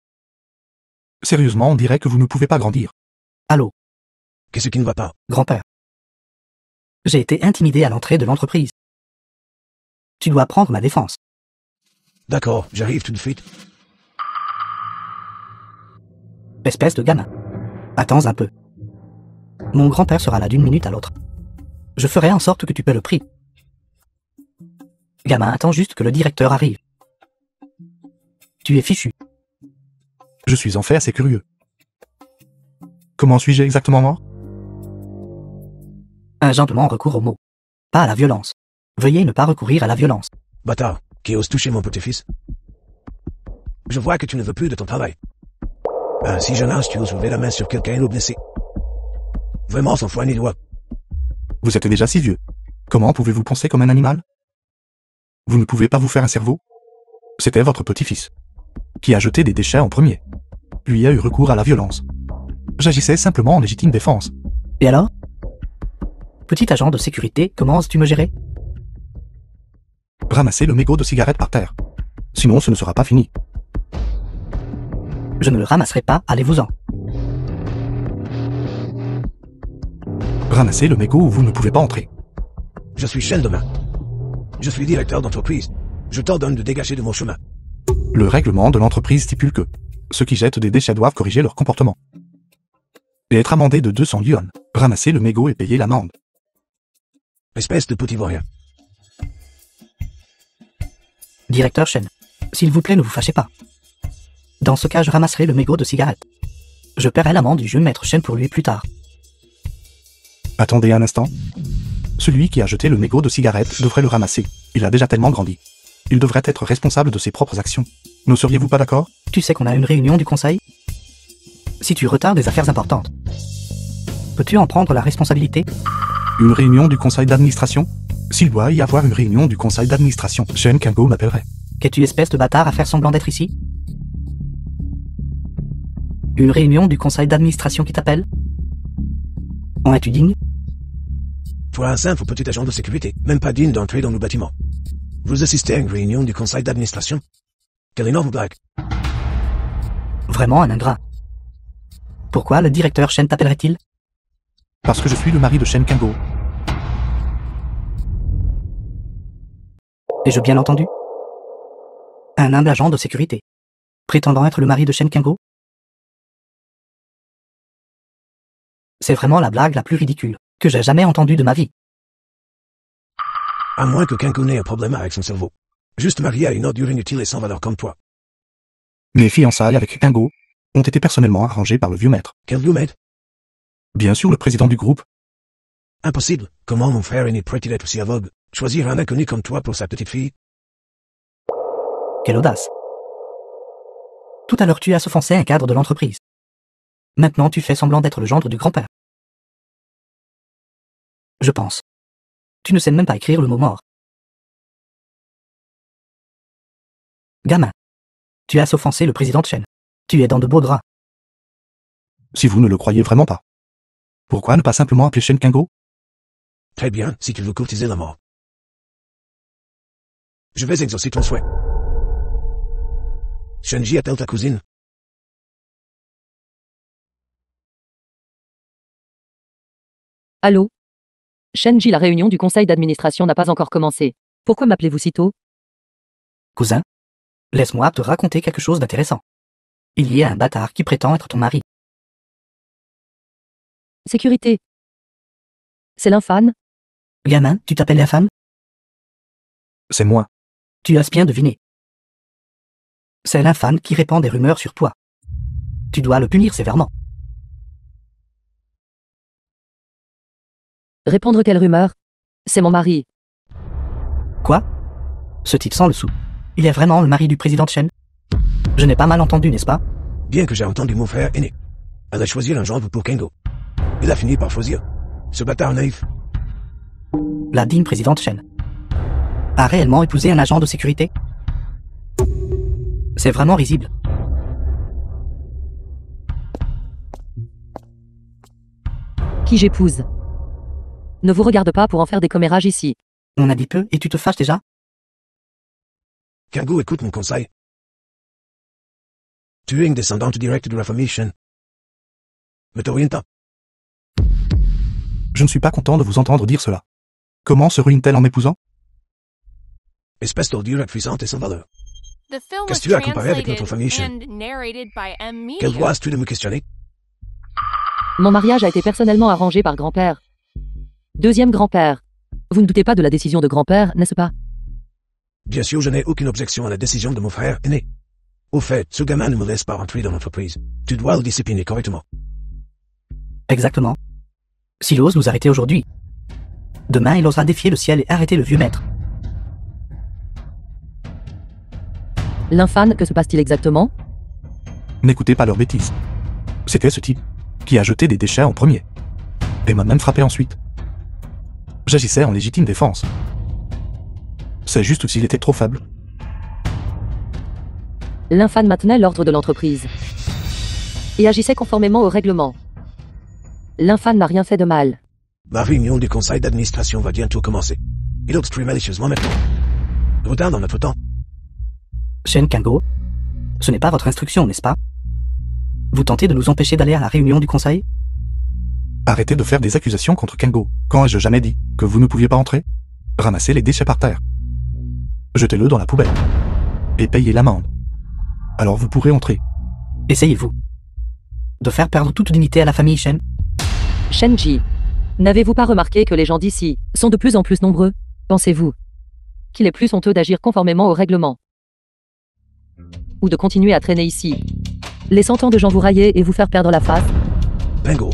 Sérieusement, on dirait que vous ne pouvez pas grandir. Allô, Qu'est-ce qui ne va pas? grand-père. J'ai été intimidé à l'entrée de l'entreprise. Tu dois prendre ma défense. D'accord, j'arrive tout de suite. Espèce de gamin. Attends un peu. Mon grand-père sera là d'une minute à l'autre. Je ferai en sorte que tu paies le prix. Gamin, attends juste que le directeur arrive. Tu es fichu. Je suis en fait assez curieux. Comment suis-je exactement mort? Un gentleman recourt au mot. Pas à la violence. Veuillez ne pas recourir à la violence. Bâtard, qui ose toucher mon petit-fils. Je vois que tu ne veux plus de ton travail. À si jeune âge, tu oses lever la main sur quelqu'un et le blesser. Vraiment sans foi ni loi. Vous êtes déjà si vieux. Comment pouvez-vous penser comme un animal? Vous ne pouvez pas vous faire un cerveau? C'était votre petit-fils, qui a jeté des déchets en premier. Lui a eu recours à la violence. J'agissais simplement en légitime défense. Et alors? Petit agent de sécurité, comment oses-tu me gérer? Ramassez le mégot de cigarette par terre. Sinon ce ne sera pas fini. Je ne le ramasserai pas, allez-vous-en. Ramassez le mégot ou vous ne pouvez pas entrer. Je suis Shen demain. Je suis directeur d'entreprise. Je t'ordonne de dégager de mon chemin. Le règlement de l'entreprise stipule que ceux qui jettent des déchets doivent corriger leur comportement. Et être amendés de 200 yuan. Ramasser le mégot et payer l'amende. Espèce de petit vaurien. Directeur Shen, s'il vous plaît ne vous fâchez pas. Dans ce cas je ramasserai le mégot de cigarette. Je paierai l'amende du jeu maître Shen pour lui plus tard. Attendez un instant. Celui qui a jeté le mégot de cigarette devrait le ramasser. Il a déjà tellement grandi. Il devrait être responsable de ses propres actions. Ne seriez-vous pas d'accord? Tu sais qu'on a une réunion du conseil? Si tu retardes des affaires importantes, peux-tu en prendre la responsabilité? Une réunion du conseil d'administration? S'il doit y avoir une réunion du conseil d'administration, Shen Kango m'appellerait. Qu'es-tu espèce de bâtard à faire semblant d'être ici? Une réunion du conseil d'administration qui t'appelle? En es-tu digne? Toi, un simple petit agent de sécurité, même pas digne d'entrer dans nos bâtiments. Vous assistez à une réunion du conseil d'administration? Quelle énorme blague. Vraiment un ingrat. Pourquoi le directeur Shen t'appellerait-il? Parce que je suis le mari de Shen Kango. Ai-je bien entendu? Un humble agent de sécurité, prétendant être le mari de Shen Kango? C'est vraiment la blague la plus ridicule que j'ai jamais entendue de ma vie. À moins que Kanko n'ait un problème avec son cerveau. Juste marié à une ordure inutile et sans valeur comme toi. Mes fiançailles avec Kango ont été personnellement arrangées par le vieux maître. Quel vieux maître? Bien sûr le président du groupe. Impossible. Comment mon frère aîné pourrait-il être si aveugle? Choisir un inconnu comme toi pour sa petite fille? Quelle audace. Tout à l'heure tu as offensé un cadre de l'entreprise. Maintenant tu fais semblant d'être le gendre du grand-père. Je pense. Tu ne sais même pas écrire le mot mort. Gamin. Tu as offensé le président de Shen. Tu es dans de beaux draps. Si vous ne le croyez vraiment pas. Pourquoi ne pas simplement appeler Shen Kango? Très bien, si tu veux courtiser la mort. Je vais exaucer ton souhait. Shenji appelle ta cousine. Allô? Shenji, la réunion du conseil d'administration n'a pas encore commencé. Pourquoi m'appelez-vous si tôt? Cousin, laisse-moi te raconter quelque chose d'intéressant. Il y a un bâtard qui prétend être ton mari. Sécurité. C'est l'infâme? Gamin, tu t'appelles la femme? C'est moi. Tu as bien deviné. C'est l'infâme qui répand des rumeurs sur toi. Tu dois le punir sévèrement. Répondre quelle rumeur? C'est mon mari. Quoi? Ce type sans le sou. Il est vraiment le mari du président Chen? Je n'ai pas mal entendu, n'est-ce pas? Bien que j'ai entendu mon frère aîné. Elle a choisi un gendre pour Kengo. Il a fini par choisir ce bâtard naïf. La digne présidente Chen a réellement épousé un agent de sécurité? C'est vraiment risible. Qui j'épouse? Ne vous regarde pas pour en faire des commérages ici. On a dit peu et tu te fâches déjà? Kengo, écoute mon conseil. Tu es une descendante directe de la famille Shen. Mais t'oriente pas. Je ne suis pas content de vous entendre dire cela. Comment se ruine-t-elle en m'épousant? Espèce d'ordure puissante et sans valeur. The film was Qu'est-ce que tu as comparé avec notre translated famille Shen? and narrated by M. Quel Media. droit as-tu de me questionner? Mon mariage a été personnellement arrangé par grand-père. Deuxième grand-père. Vous ne doutez pas de la décision de grand-père, n'est-ce pas? Bien sûr, je n'ai aucune objection à la décision de mon frère aîné. Au fait, ce gamin ne me laisse pas rentrer dans l'entreprise. Tu dois le discipliner correctement. Exactement. S'il ose nous arrêter aujourd'hui, demain il osera défier le ciel et arrêter le vieux maître. L'infâme, que se passe-t-il exactement? N'écoutez pas leurs bêtises. C'était ce type qui a jeté des déchets en premier et m'a même frappé ensuite. J'agissais en légitime défense. C'est juste s'il était trop faible. L'infâme maintenait l'ordre de l'entreprise et agissait conformément au règlement. L'infâme n'a rien fait de mal. La réunion du conseil d'administration va bientôt commencer. Il obstrue malicieusement maintenant. Retard dans notre temps. Shen Kango, ce n'est pas votre instruction, n'est-ce pas? Vous tentez de nous empêcher d'aller à la réunion du conseil? Arrêtez de faire des accusations contre Kengo. Quand ai-je jamais dit que vous ne pouviez pas entrer? Ramassez les déchets par terre. Jetez-le dans la poubelle. Et payez l'amende. Alors vous pourrez entrer. Essayez-vous de faire perdre toute dignité à la famille Shen? Shenji, n'avez-vous pas remarqué que les gens d'ici sont de plus en plus nombreux? Pensez-vous qu'il est plus honteux d'agir conformément au règlement? Ou de continuer à traîner ici, laissant tant de gens vous railler et vous faire perdre la face? Bingo.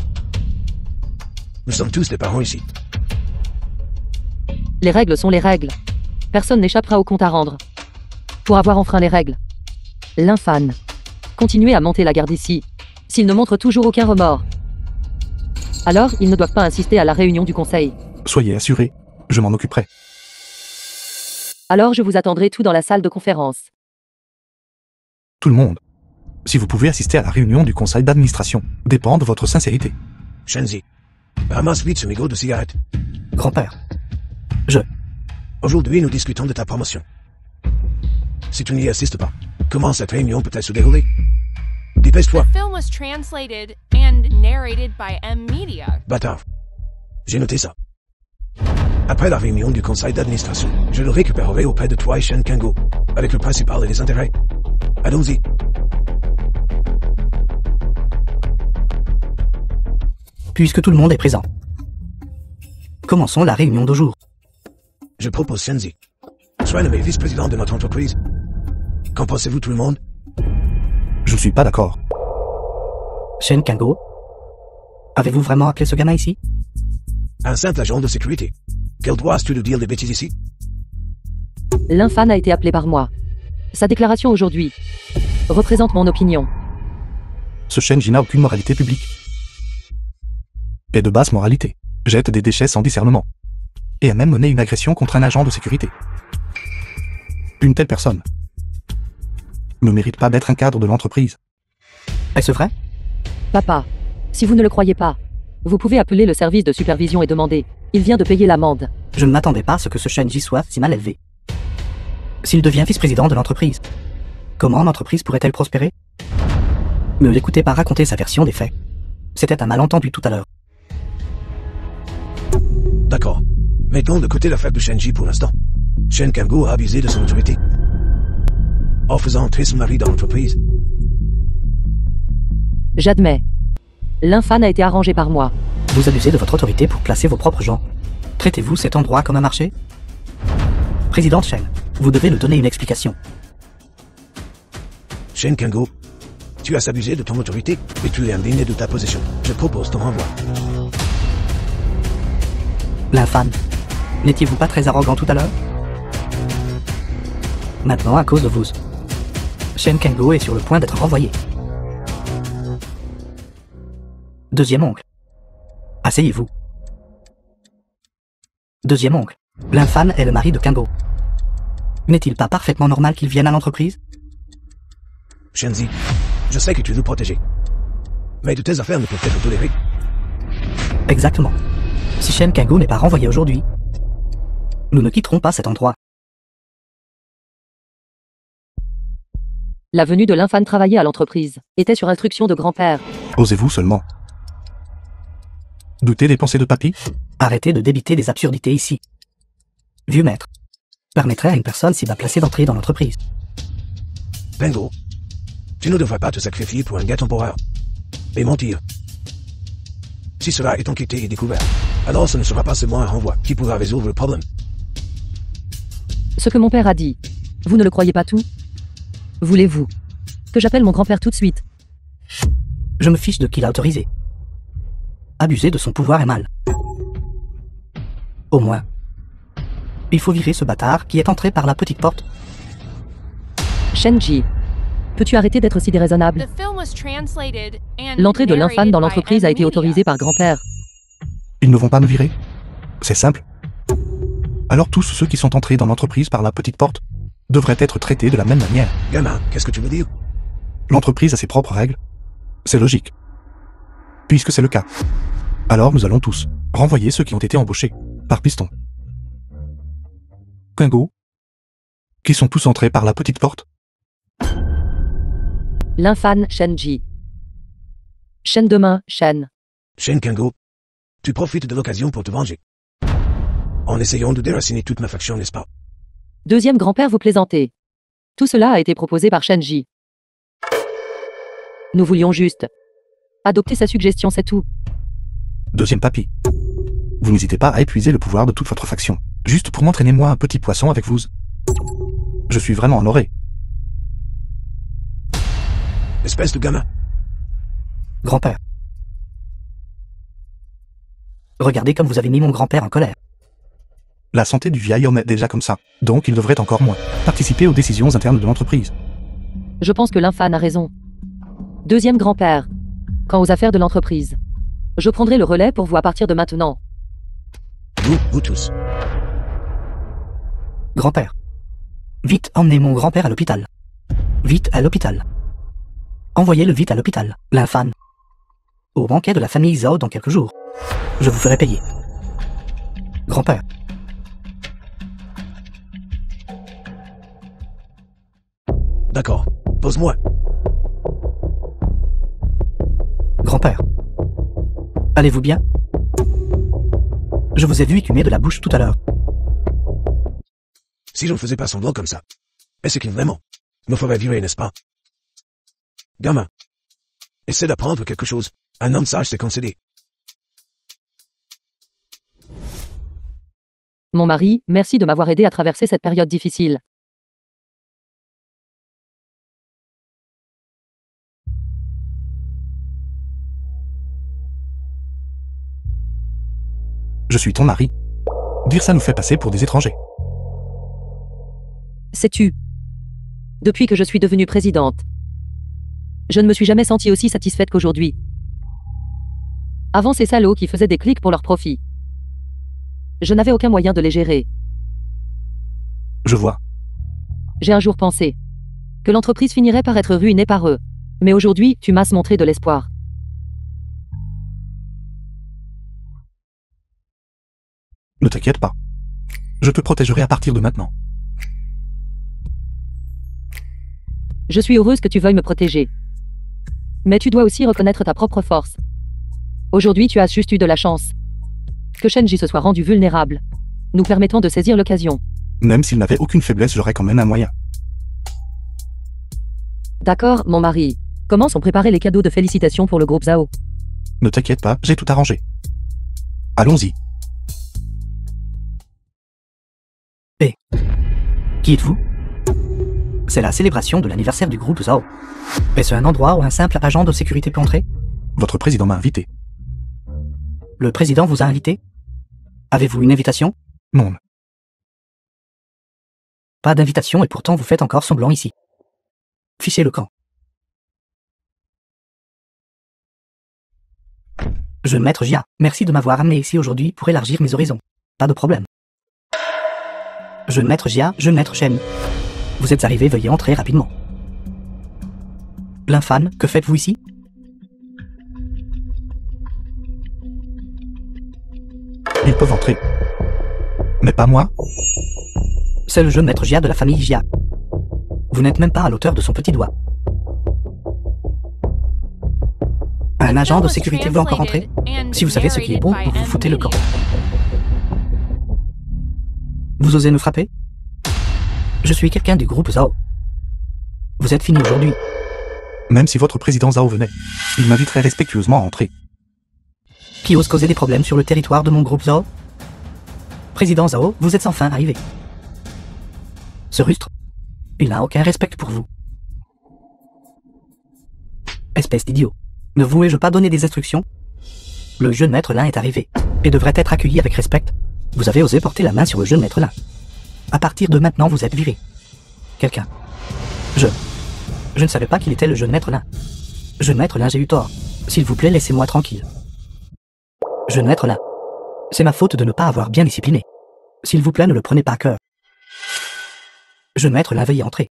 Nous sommes tous des parents ici. Les règles sont les règles. Personne n'échappera au compte à rendre. Pour avoir enfreint les règles. L'infâme. Continuez à monter la garde ici. S'ils ne montrent toujours aucun remords, alors ils ne doivent pas insister à la réunion du conseil. Soyez assurés, je m'en occuperai. Alors je vous attendrai tout dans la salle de conférence. Tout le monde. Si vous pouvez assister à la réunion du conseil d'administration, dépend de votre sincérité. Shenzi, ramasse vite ce mégot de cigarette. Grand-père, Aujourd'hui, nous discutons de ta promotion. Si tu n'y assistes pas, comment cette réunion peut-elle se dérouler? Dépêche-toi, The film was translated and narrated by M. Media. bâtard. J'ai noté ça. Après la réunion du conseil d'administration, je le récupérerai auprès de toi et Shen Kango, avec le principal et les intérêts. Allons-y. puisque tout le monde est présent, commençons la réunion d'aujourd'hui. Je propose Shenzi. Sois nommé vice-président de notre entreprise. Qu'en pensez-vous tout le monde? Je ne suis pas d'accord. Shen Kango, avez-vous vraiment appelé ce gamin ici? Un simple agent de sécurité. Quel droit as-tu de dire des bêtises ici? L'infâme a été appelé par moi. Sa déclaration aujourd'hui représente mon opinion. Ce Shenji n'a aucune moralité publique. Et de basse moralité. Jette des déchets sans discernement. Et a même mené une agression contre un agent de sécurité. Une telle personne ne mérite pas d'être un cadre de l'entreprise. Est-ce vrai? Papa, si vous ne le croyez pas, vous pouvez appeler le service de supervision et demander. Il vient de payer l'amende. Je ne m'attendais pas à ce que ce Shenji soit si mal élevé. S'il devient vice-président de l'entreprise, comment l'entreprise pourrait-elle prospérer? Ne l'écoutez pas raconter sa version des faits. C'était un malentendu tout à l'heure. D'accord. Mettons de côté l'affaire de Shenji pour l'instant. Shen Kango a abusé de son autorité en faisant entrer son mari dans l'entreprise. J'admets. L'infâme a été arrangé par moi. Vous abusez de votre autorité pour placer vos propres gens. Traitez-vous cet endroit comme un marché? Président Shen, vous devez nous donner une explication. Shen Kango, tu as abusé de ton autorité et tu es indigné de ta position. Je propose ton renvoi. L'infâme. N'étiez-vous pas très arrogant tout à l'heure? Maintenant, à cause de vous, Shen Kango est sur le point d'être renvoyé. Deuxième oncle. Asseyez-vous. Deuxième oncle. L'infâme est le mari de Kango. N'est-il pas parfaitement normal qu'il vienne à l'entreprise? Shenzi, je sais que tu veux protéger. Mais de tes affaires ne peuvent être tolérées. Exactement. Si Shen Kango n'est pas renvoyé aujourd'hui, nous ne quitterons pas cet endroit. La venue de l'infâme travailler à l'entreprise était sur instruction de grand-père. Osez-vous seulement douter des pensées de papy? Arrêtez de débiter des absurdités ici. Vieux maître, permettrait à une personne si bas placée d'entrer dans l'entreprise. Bengo, tu ne devrais pas te sacrifier pour un gars temporaire. Et mentir. Si cela est enquêté et découvert, alors ce ne sera pas seulement un renvoi qui pourra résoudre le problème. Ce que mon père a dit, vous ne le croyez pas tout? Voulez-vous que j'appelle mon grand-père tout de suite? Je me fiche de qui l'a autorisé. Abuser de son pouvoir est mal. Au moins, il faut virer ce bâtard qui est entré par la petite porte. Shenji, peux-tu arrêter d'être si déraisonnable? The film was translated and L'entrée de l'infâme dans narrated by l'entreprise a été Media. autorisée par grand-père. Ils ne vont pas nous virer? C'est simple. Alors tous ceux qui sont entrés dans l'entreprise par la petite porte devraient être traités de la même manière. Gamin, qu'est-ce que tu veux dire? L'entreprise a ses propres règles. C'est logique. Puisque c'est le cas. Alors nous allons tous renvoyer ceux qui ont été embauchés par piston. Kango, qui sont tous entrés par la petite porte. L'infâme Shenji. Shen demain, Shen. Shen Kango, tu profites de l'occasion pour te venger. En essayant de déraciner toute ma faction, n'est-ce pas? Deuxième grand-père, vous plaisantez. Tout cela a été proposé par Shenji. Nous voulions juste adopter sa suggestion, c'est tout. Deuxième papy. Vous n'hésitez pas à épuiser le pouvoir de toute votre faction, juste pour m'entraîner moi un petit poisson avec vous. Je suis vraiment honoré. Espèce de gamin. Grand-père. Regardez comme vous avez mis mon grand-père en colère. La santé du vieil homme est déjà comme ça, donc il devrait encore moins participer aux décisions internes de l'entreprise. Je pense que l'infâme a raison. Deuxième grand-père. Quant aux affaires de l'entreprise, je prendrai le relais pour vous à partir de maintenant. Vous tous. Grand-père. Vite, emmenez mon grand-père à l'hôpital. Vite à l'hôpital. Envoyez-le vite à l'hôpital, l'infâme. Au banquet de la famille Zhao dans quelques jours. Je vous ferai payer. Grand-père. D'accord. Pose-moi. Grand-père. Allez-vous bien? Je vous ai vu écumer de la bouche tout à l'heure. Si je ne faisais pas semblant comme ça, est-ce qu'il vraiment me ferait virer, n'est-ce pas? Gamin. Essaie d'apprendre quelque chose. Un homme sage s'est concédé. Mon mari, merci de m'avoir aidé à traverser cette période difficile. Je suis ton mari. Dire ça nous fait passer pour des étrangers. Sais-tu, depuis que je suis devenue présidente, je ne me suis jamais sentie aussi satisfaite qu'aujourd'hui. Avant, ces salauds qui faisaient des clics pour leur profit, je n'avais aucun moyen de les gérer. Je vois. J'ai un jour pensé que l'entreprise finirait par être ruinée par eux. Mais aujourd'hui, tu m'as montré de l'espoir. Ne t'inquiète pas. Je te protégerai à partir de maintenant. Je suis heureuse que tu veuilles me protéger. Mais tu dois aussi reconnaître ta propre force. Aujourd'hui, tu as juste eu de la chance. Que Shenji se soit rendu vulnérable, nous permettant de saisir l'occasion. Même s'il n'avait aucune faiblesse, j'aurais quand même un moyen. D'accord, mon mari. Comment sont préparés les cadeaux de félicitations pour le groupe Zhao? Ne t'inquiète pas, j'ai tout arrangé. Allons-y. Qui êtes-vous? C'est la célébration de l'anniversaire du groupe Zhao. Est-ce un endroit où un simple agent de sécurité peut entrer? Votre président m'a invité. Le président vous a invité? Avez-vous une invitation? Non. Pas d'invitation et pourtant vous faites encore semblant ici. Fichez le camp. Jeune maître Jia, merci de m'avoir amené ici aujourd'hui pour élargir mes horizons. Pas de problème. Jeune maître Jia, jeune maître Shen. Vous êtes arrivé, veuillez entrer rapidement. L'infâme, que faites-vous ici? Ils peuvent entrer. Mais pas moi. C'est le jeune maître Jia de la famille Jia. Vous n'êtes même pas à l'auteur de son petit doigt. Un agent de sécurité veut encore entrer? Si vous savez ce qui est bon, vous vous foutez le camp. Vous osez me frapper? Je suis quelqu'un du groupe Zhao. Vous êtes fini aujourd'hui. Même si votre président Zhao venait, il m'inviterait respectueusement à entrer. Qui ose causer des problèmes sur le territoire de mon groupe Zhao? Président Zhao, vous êtes enfin arrivé. Ce rustre, il n'a aucun respect pour vous. Espèce d'idiot. Ne vous ai-je pas donné des instructions? Le jeune maître Lin est arrivé, et devrait être accueilli avec respect. Vous avez osé porter la main sur le jeune maître Lin. À partir de maintenant, vous êtes viré. Quelqu'un. Je ne savais pas qu'il était le jeune maître Lin. Jeune maître Lin, j'ai eu tort. S'il vous plaît, laissez-moi tranquille. Jeune maître Lin. C'est ma faute de ne pas avoir bien discipliné. S'il vous plaît, ne le prenez pas à cœur. Jeune maître Lin, veuillez entrer.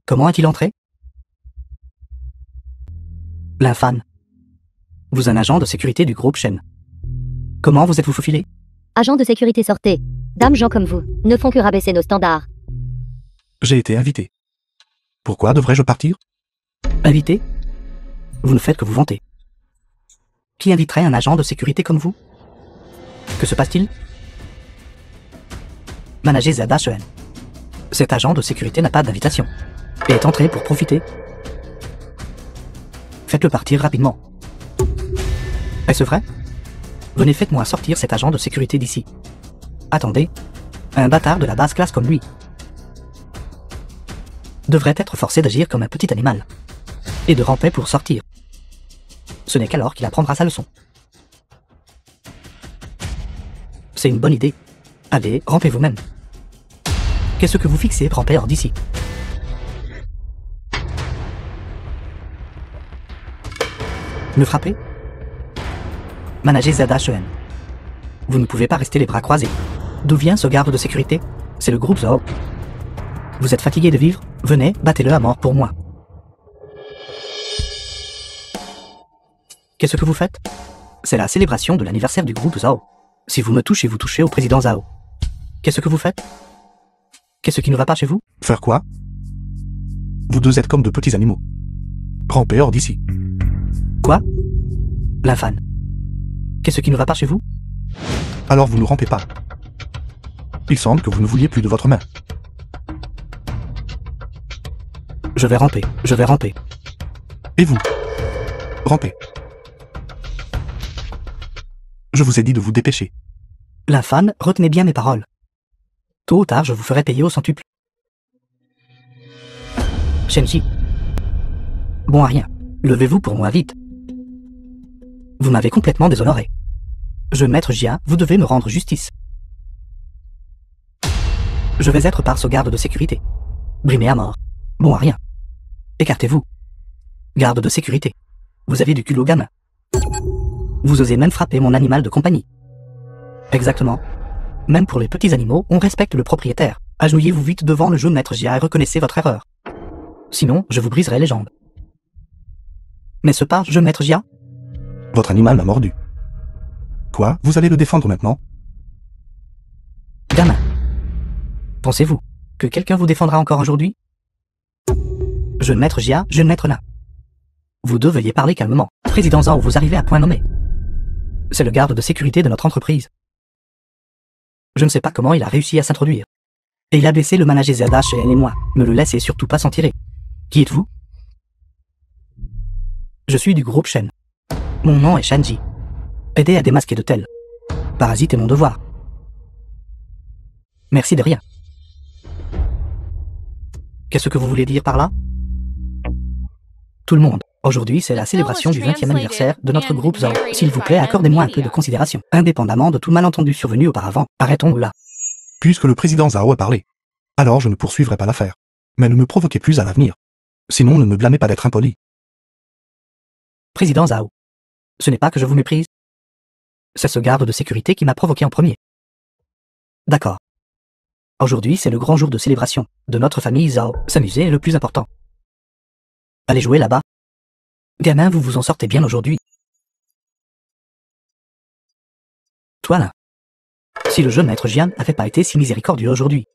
Comment est-il entré? L'infâme. Vous un agent de sécurité du groupe Shen. Comment vous êtes-vous faufilé? Agent de sécurité, sortez. Dames gens comme vous ne font que rabaisser nos standards. J'ai été invité. Pourquoi devrais-je partir? Invité? Vous ne faites que vous vanter. Qui inviterait un agent de sécurité comme vous? Que se passe-t-il? Manager Zada Shen. Cet agent de sécurité n'a pas d'invitation et est entré pour profiter. Faites-le partir rapidement. Est-ce vrai? Venez, faites-moi sortir cet agent de sécurité d'ici. Attendez, un bâtard de la basse classe comme lui devrait être forcé d'agir comme un petit animal et de ramper pour sortir. Ce n'est qu'alors qu'il apprendra sa leçon. C'est une bonne idée. Allez, rampez vous-même. Qu'est-ce que vous fixez, rampez hors d'ici. Me frapper? Manager Zada Shen. Vous ne pouvez pas rester les bras croisés. D'où vient ce garde de sécurité? C'est le groupe Zhao. Vous êtes fatigué de vivre? Venez, battez-le à mort pour moi. Qu'est-ce que vous faites? C'est la célébration de l'anniversaire du groupe Zhao. Si vous me touchez, vous touchez au président Zhao. Qu'est-ce que vous faites? Qu'est-ce qui ne va pas chez vous? Faire quoi? Vous deux êtes comme de petits animaux. Rampez hors d'ici. Quoi? L'infâme. Qu'est-ce qui ne va pas chez vous? Alors vous ne rampez pas. Il semble que vous ne vouliez plus de votre main. Je vais ramper, je vais ramper. Et vous? Rampez. Je vous ai dit de vous dépêcher. L'infâme, retenez bien mes paroles. Tôt ou tard, je vous ferai payer au centuple. Shenji. Bon à rien. Levez-vous pour moi vite. Vous m'avez complètement déshonoré. Je, maître Jia, vous devez me rendre justice. Je vais être par ce garde de sécurité. Brimé à mort. Bon à rien. Écartez-vous. Garde de sécurité. Vous avez du culot gamin. Vous osez même frapper mon animal de compagnie. Exactement. Même pour les petits animaux, on respecte le propriétaire. Agenouillez-vous vite devant le jeune maître Jia et reconnaissez votre erreur. Sinon, je vous briserai les jambes. Mais ce pas, jeune maître Jia? Votre animal m'a mordu. Quoi? Vous allez le défendre maintenant? Gamin. Pensez-vous que quelqu'un vous défendra encore aujourd'hui? Jeune maître Jia, jeune maître Lin. Vous deux veuillez parler calmement. Président Zhao, vous arrivez à point nommé. C'est le garde de sécurité de notre entreprise. Je ne sais pas comment il a réussi à s'introduire. Et il a blessé le manager Zada Shen et moi. Ne le laissez surtout pas s'en tirer. Qui êtes-vous? Je suis du groupe Shen. Mon nom est Shanji. Aider à démasquer de tels parasites est mon devoir. Merci de rien. Qu'est-ce que vous voulez dire par là? Tout le monde. Aujourd'hui, c'est la célébration du 20e anniversaire de notre groupe Zao. S'il vous plaît, accordez-moi un peu de considération. Indépendamment de tout malentendu survenu auparavant, arrêtons là. Puisque le président Zhao a parlé, alors je ne poursuivrai pas l'affaire. Mais ne me provoquez plus à l'avenir. Sinon, ne me blâmez pas d'être impoli. Président Zhao, ce n'est pas que je vous méprise. C'est ce garde de sécurité qui m'a provoqué en premier. D'accord. Aujourd'hui, c'est le grand jour de célébration de notre famille Zhao. S'amuser est le plus important. Allez jouer là-bas. Gamin, vous vous en sortez bien aujourd'hui. Toi là. Si le jeune maître Jian n'avait pas été si miséricordieux aujourd'hui,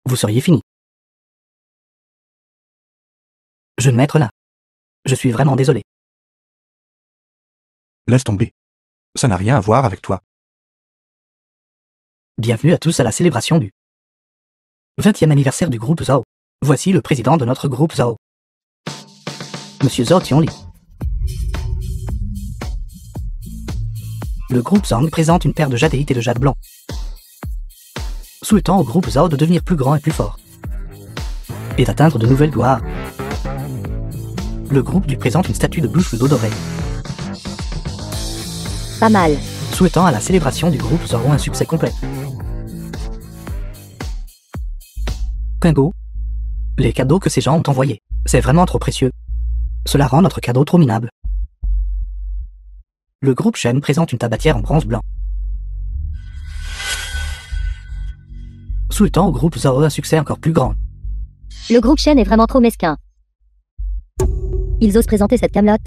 vous seriez fini. Jeune maître là. Je suis vraiment désolé. Laisse tomber. Ça n'a rien à voir avec toi. Bienvenue à tous à la célébration du 20e anniversaire du groupe Zhao. Voici le président de notre groupe Zhao. Monsieur Zhao Tionli. Le groupe Zhang présente une paire de jadéites et de jade blanc, souhaitant au groupe Zhao de devenir plus grand et plus fort, et d'atteindre de nouvelles gloires. Le groupe lui présente une statue de bouche d'eau dorée, Pas mal. souhaitant à la célébration du groupe Zhao un succès complet. Pingo. Les cadeaux que ces gens ont envoyés, c'est vraiment trop précieux. Cela rend notre cadeau trop minable. Le groupe Shen présente une tabatière en bronze blanc, souhaitant au groupe Zhao un succès encore plus grand. Le groupe Shen est vraiment trop mesquin. Ils osent présenter cette camelote.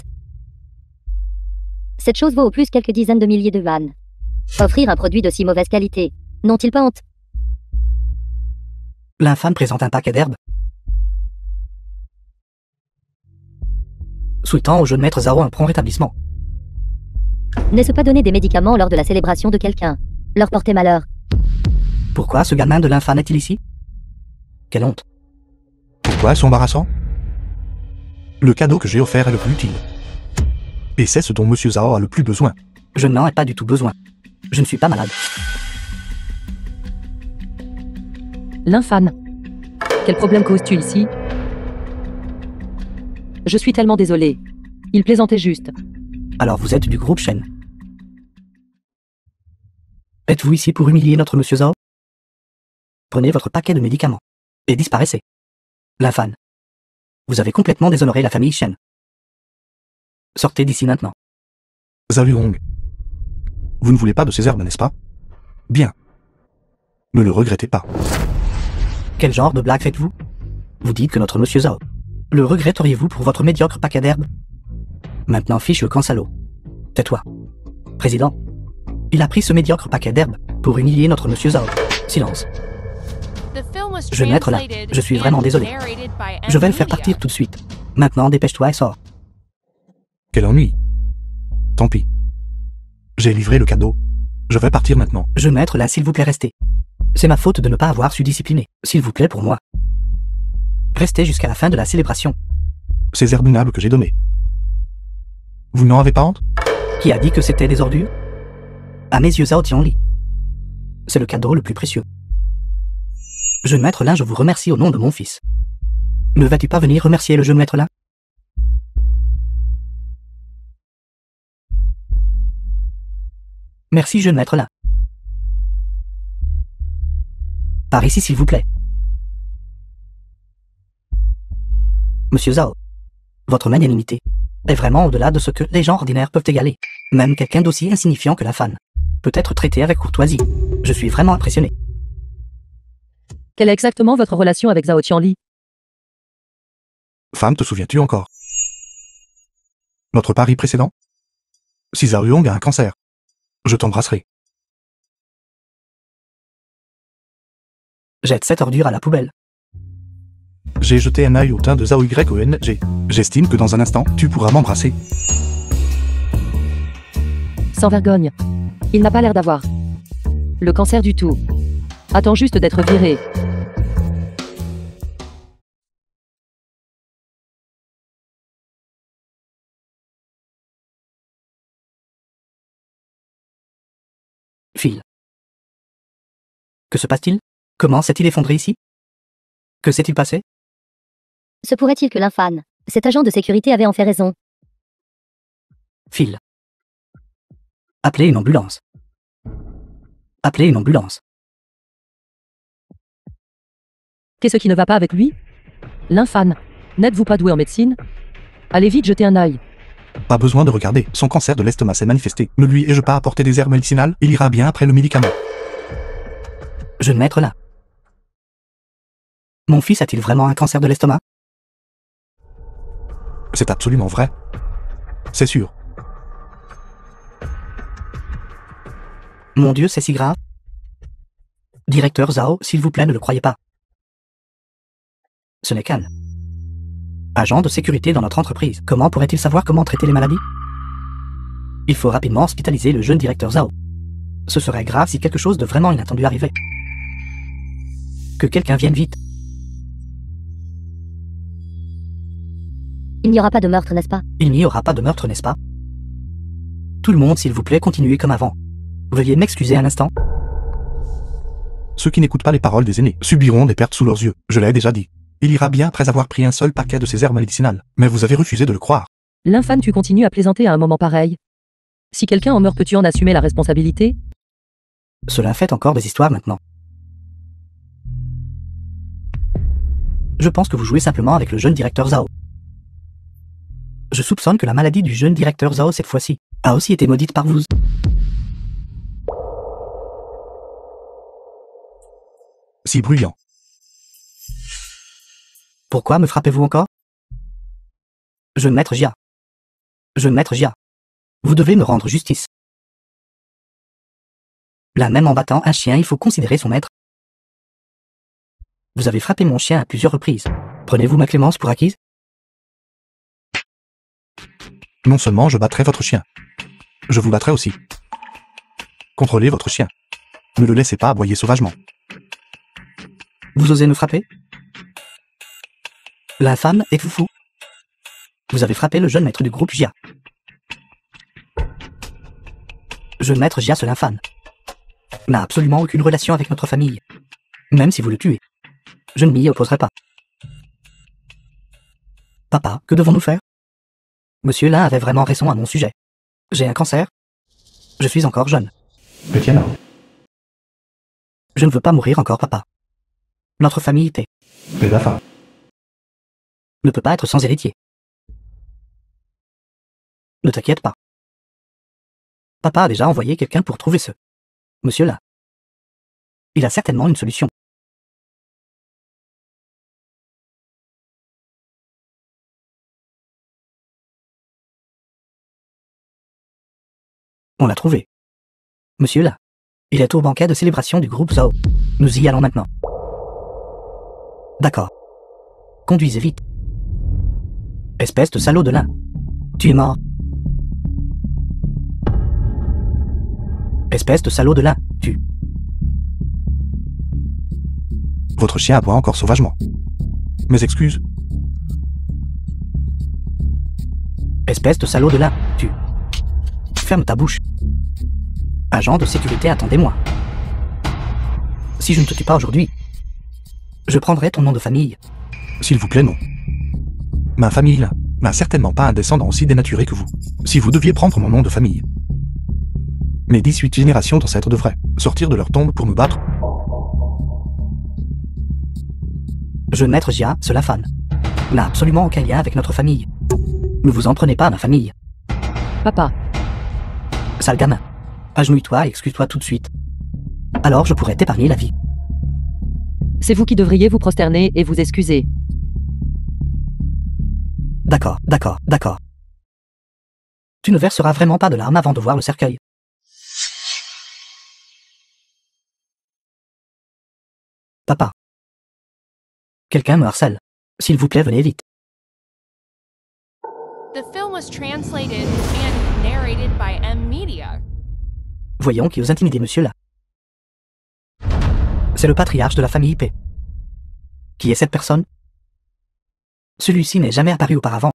Cette chose vaut au plus quelques dizaines de milliers de yuan. Offrir un produit de si mauvaise qualité, n'ont-ils pas honte? L'infâme présente un paquet d'herbes, souhaitant au jeune maître Zhao un prompt rétablissement. N'est-ce pas donner des médicaments lors de la célébration de quelqu'un? Leur porter malheur. Pourquoi ce gamin de l'infâme est-il ici? Quelle honte. Pourquoi est-ce embarrassant? Le cadeau que j'ai offert est le plus utile. Et c'est ce dont Monsieur Zhao a le plus besoin. Je n'en ai pas du tout besoin. Je ne suis pas malade. L'infâme. Quel problème causes-tu ici? Je suis tellement désolé. Il plaisantait juste. Alors vous êtes du groupe Shen. Êtes-vous ici pour humilier notre monsieur Zhao? Prenez votre paquet de médicaments et disparaissez. L'infâme. Vous avez complètement déshonoré la famille Shen. Sortez d'ici maintenant. Zhao Hong. Vous ne voulez pas de ces herbes, n'est-ce pas? Bien. Ne le regrettez pas. Quel genre de blague faites-vous? Vous dites que notre monsieur Zhao. Le regretteriez-vous pour votre médiocre paquet d'herbes? Maintenant fiche le camp salaud. Tais-toi. Président. Il a pris ce médiocre paquet d'herbes pour humilier notre monsieur Zhao. Silence. Je vais mettre là. Je suis vraiment désolé. Je vais le faire partir tout de suite. Maintenant dépêche-toi et sors. Quel ennui. Tant pis. J'ai livré le cadeau. Je vais partir maintenant. Jeune maître là, s'il vous plaît, restez. C'est ma faute de ne pas avoir su discipliner. S'il vous plaît, pour moi. Restez jusqu'à la fin de la célébration. Ces herbes minables que j'ai données. Vous n'en avez pas honte? Qui a dit que c'était des ordures? À mes yeux, Zhao Tianli. C'est le cadeau le plus précieux. Jeune maître là, je vous remercie au nom de mon fils. Ne vas-tu pas venir remercier le jeune maître là? Merci, jeune maître là. Par ici, s'il vous plaît. Monsieur Zhao, votre magnanimité est vraiment au-delà de ce que les gens ordinaires peuvent égaler. Même quelqu'un d'aussi insignifiant que la fan peut être traité avec courtoisie. Je suis vraiment impressionné. Quelle est exactement votre relation avec Zhao Qianli? Femme, te souviens-tu encore? Notre pari précédent? Si Zhao Hong a un cancer, je t'embrasserai. Jette cette ordure à la poubelle. J'ai jeté un œil au teint de Zhao Yong. J'estime que dans un instant, tu pourras m'embrasser. Sans vergogne. Il n'a pas l'air d'avoir le cancer du tout. Attends juste d'être viré. Que se passe-t-il? Comment s'est-il effondré ici? Que s'est-il passé? Se pourrait-il que l'infâme, cet agent de sécurité avait en fait raison? Phil. Appelez une ambulance. Appelez une ambulance. Qu'est-ce qui ne va pas avec lui? L'infâme. N'êtes-vous pas doué en médecine? Allez vite jeter un œil. Pas besoin de regarder, son cancer de l'estomac s'est manifesté. Ne lui ai-je pas apporté des herbes médicinales? Il ira bien après le médicament. Jeune maître là. Mon fils a-t-il vraiment un cancer de l'estomac? C'est absolument vrai. C'est sûr. Mon Dieu, c'est si grave. Directeur Zhao, s'il vous plaît, ne le croyez pas. Ce n'est qu'un agent de sécurité dans notre entreprise. Comment pourrait-il savoir comment traiter les maladies? Il faut rapidement hospitaliser le jeune directeur Zhao. Ce serait grave si quelque chose de vraiment inattendu arrivait. Que quelqu'un vienne vite. Il n'y aura pas de meurtre, n'est-ce pas? Il n'y aura pas de meurtre, n'est-ce pas? Tout le monde, s'il vous plaît, continuez comme avant. Veuillez m'excuser un instant. Ceux qui n'écoutent pas les paroles des aînés subiront des pertes sous leurs yeux, je l'ai déjà dit. Il ira bien après avoir pris un seul paquet de ces herbes médicinales, mais vous avez refusé de le croire. L'infâme, tu continues à plaisanter à un moment pareil. Si quelqu'un en meurt, peux-tu en assumer la responsabilité? Cela fait encore des histoires maintenant. Je pense que vous jouez simplement avec le jeune directeur Zhao. Je soupçonne que la maladie du jeune directeur Zhao cette fois-ci a aussi été maudite par vous. Si bruyant. Pourquoi me frappez-vous encore? Jeune maître Jia. Jeune maître Jia. Vous devez me rendre justice. Là même en battant un chien, il faut considérer son maître. Vous avez frappé mon chien à plusieurs reprises. Prenez-vous ma clémence pour acquise? Non seulement je battrai votre chien, je vous battrai aussi. Contrôlez votre chien. Ne le laissez pas aboyer sauvagement. Vous osez me frapper? L'infâme est fou. Vous avez frappé le jeune maître du groupe Jia. Jeune maître Jia, ce l'infâme n'a absolument aucune relation avec notre famille. Même si vous le tuez, je ne m'y opposerai pas. Papa, que devons-nous faire? Monsieur Lin avait vraiment raison à mon sujet. J'ai un cancer. Je suis encore jeune. Petiana. Je ne veux pas mourir encore, papa. Notre famille paie. Pédafa. Ne peut pas être sans héritier. Ne t'inquiète pas. Papa a déjà envoyé quelqu'un pour trouver ce monsieur là. Il a certainement une solution. On l'a trouvé. Monsieur là. Il est au banquet de célébration du groupe Zhao. Nous y allons maintenant. D'accord. Conduisez vite. Espèce de salaud de lin. Tu es mort. Espèce de salaud de lin, tu. Votre chien aboie encore sauvagement. Mes excuses. Espèce de salaud de lin, tu. Ferme ta bouche. Agent de sécurité, attendez-moi. Si je ne te tue pas aujourd'hui, je prendrai ton nom de famille. S'il vous plaît, non. Ma famille n'a certainement pas un descendant aussi dénaturé que vous. Si vous deviez prendre mon nom de famille. Mes 18 générations d'ancêtres devraient sortir de leur tombe pour me battre. Jeune maître Jia, ce l'infâme n'a absolument aucun lien avec notre famille. Ne vous en prenez pas à ma famille. Papa, Sale gamin. Agenouille-toi et excuse-toi tout de suite. Alors je pourrais t'épargner la vie. c'est vous qui devriez vous prosterner et vous excuser. D'accord, d'accord, d'accord. Tu ne verseras vraiment pas de larmes avant de voir le cercueil. Papa. Quelqu'un me harcèle. S'il vous plaît, venez vite. The film was translated and narrated by M Media. Voyons qui ose intimider monsieur là. C'est le patriarche de la famille P. Qui est cette personne? Celui-ci n'est jamais apparu auparavant.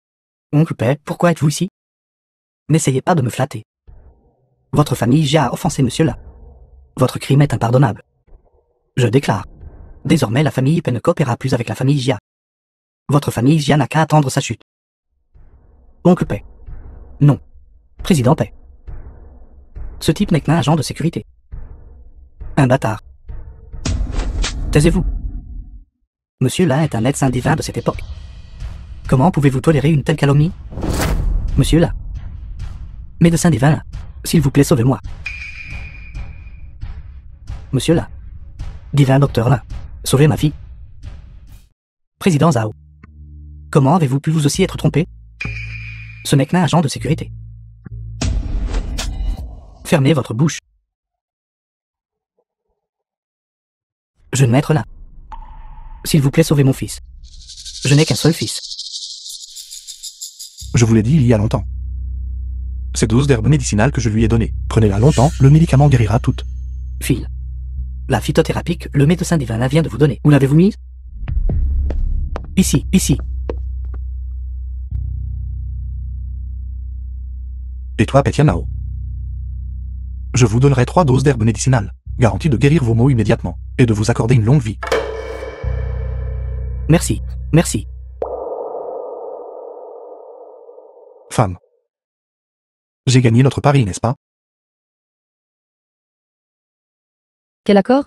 Oncle P, pourquoi êtes-vous ici? N'essayez pas de me flatter. Votre famille Jia a offensé monsieur là. Votre crime est impardonnable. Je déclare. Désormais, la famille Pen ne coopérera plus avec la famille Jia. Votre famille Jia n'a qu'à attendre sa chute. Oncle Paix. Non. Président Paix. Ce type n'est qu'un agent de sécurité. Un bâtard. Taisez-vous. Monsieur là est un médecin divin de cette époque. Comment pouvez-vous tolérer une telle calomnie? Monsieur là. Médecin divin là. S'il vous plaît, sauvez-moi. Monsieur là. Divin docteur là. Sauvez ma fille. Président Zhao. Comment avez-vous pu vous aussi être trompé? Ce n'est qu'un agent de sécurité. Fermez votre bouche. Jeune maître là. S'il vous plaît, sauvez mon fils. Je n'ai qu'un seul fils. Je vous l'ai dit il y a longtemps. Ces doses d'herbes médicinales que je lui ai données, prenez-la longtemps, le médicament guérira toutes. File. La phytothérapie que le médecin divin là vient de vous donner. Où l'avez-vous mise? Ici, ici. Et toi, Petianao? Je vous donnerai 3 doses d'herbes médicinales, garantie de guérir vos maux immédiatement, et de vous accorder une longue vie. Merci, merci. Femme. J'ai gagné notre pari, n'est-ce pas? Quel accord?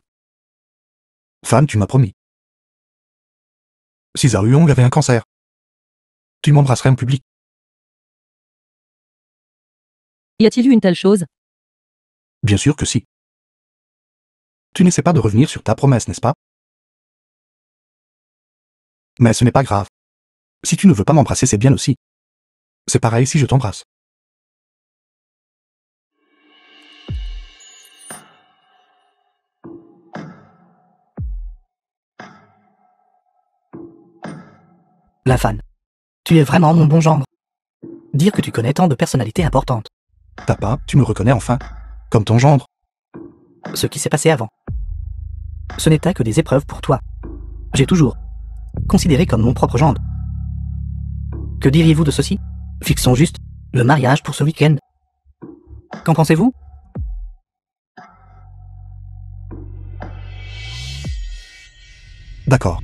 Femme, tu m'as promis. Si Zhao Yong avait un cancer, tu m'embrasserais en public. Y a-t-il eu une telle chose? Bien sûr que si. Tu n'essaies pas de revenir sur ta promesse, n'est-ce pas? Mais ce n'est pas grave. Si tu ne veux pas m'embrasser, c'est bien aussi. C'est pareil si je t'embrasse. La fan. Tu es vraiment mon bon gendre. Dire que tu connais tant de personnalités importantes. Papa, tu me reconnais enfin. Comme ton gendre. Ce qui s'est passé avant. Ce n'était que des épreuves pour toi. J'ai toujours considéré comme mon propre gendre. Que diriez-vous de ceci? Fixons juste le mariage pour ce week-end. Qu'en pensez-vous? D'accord.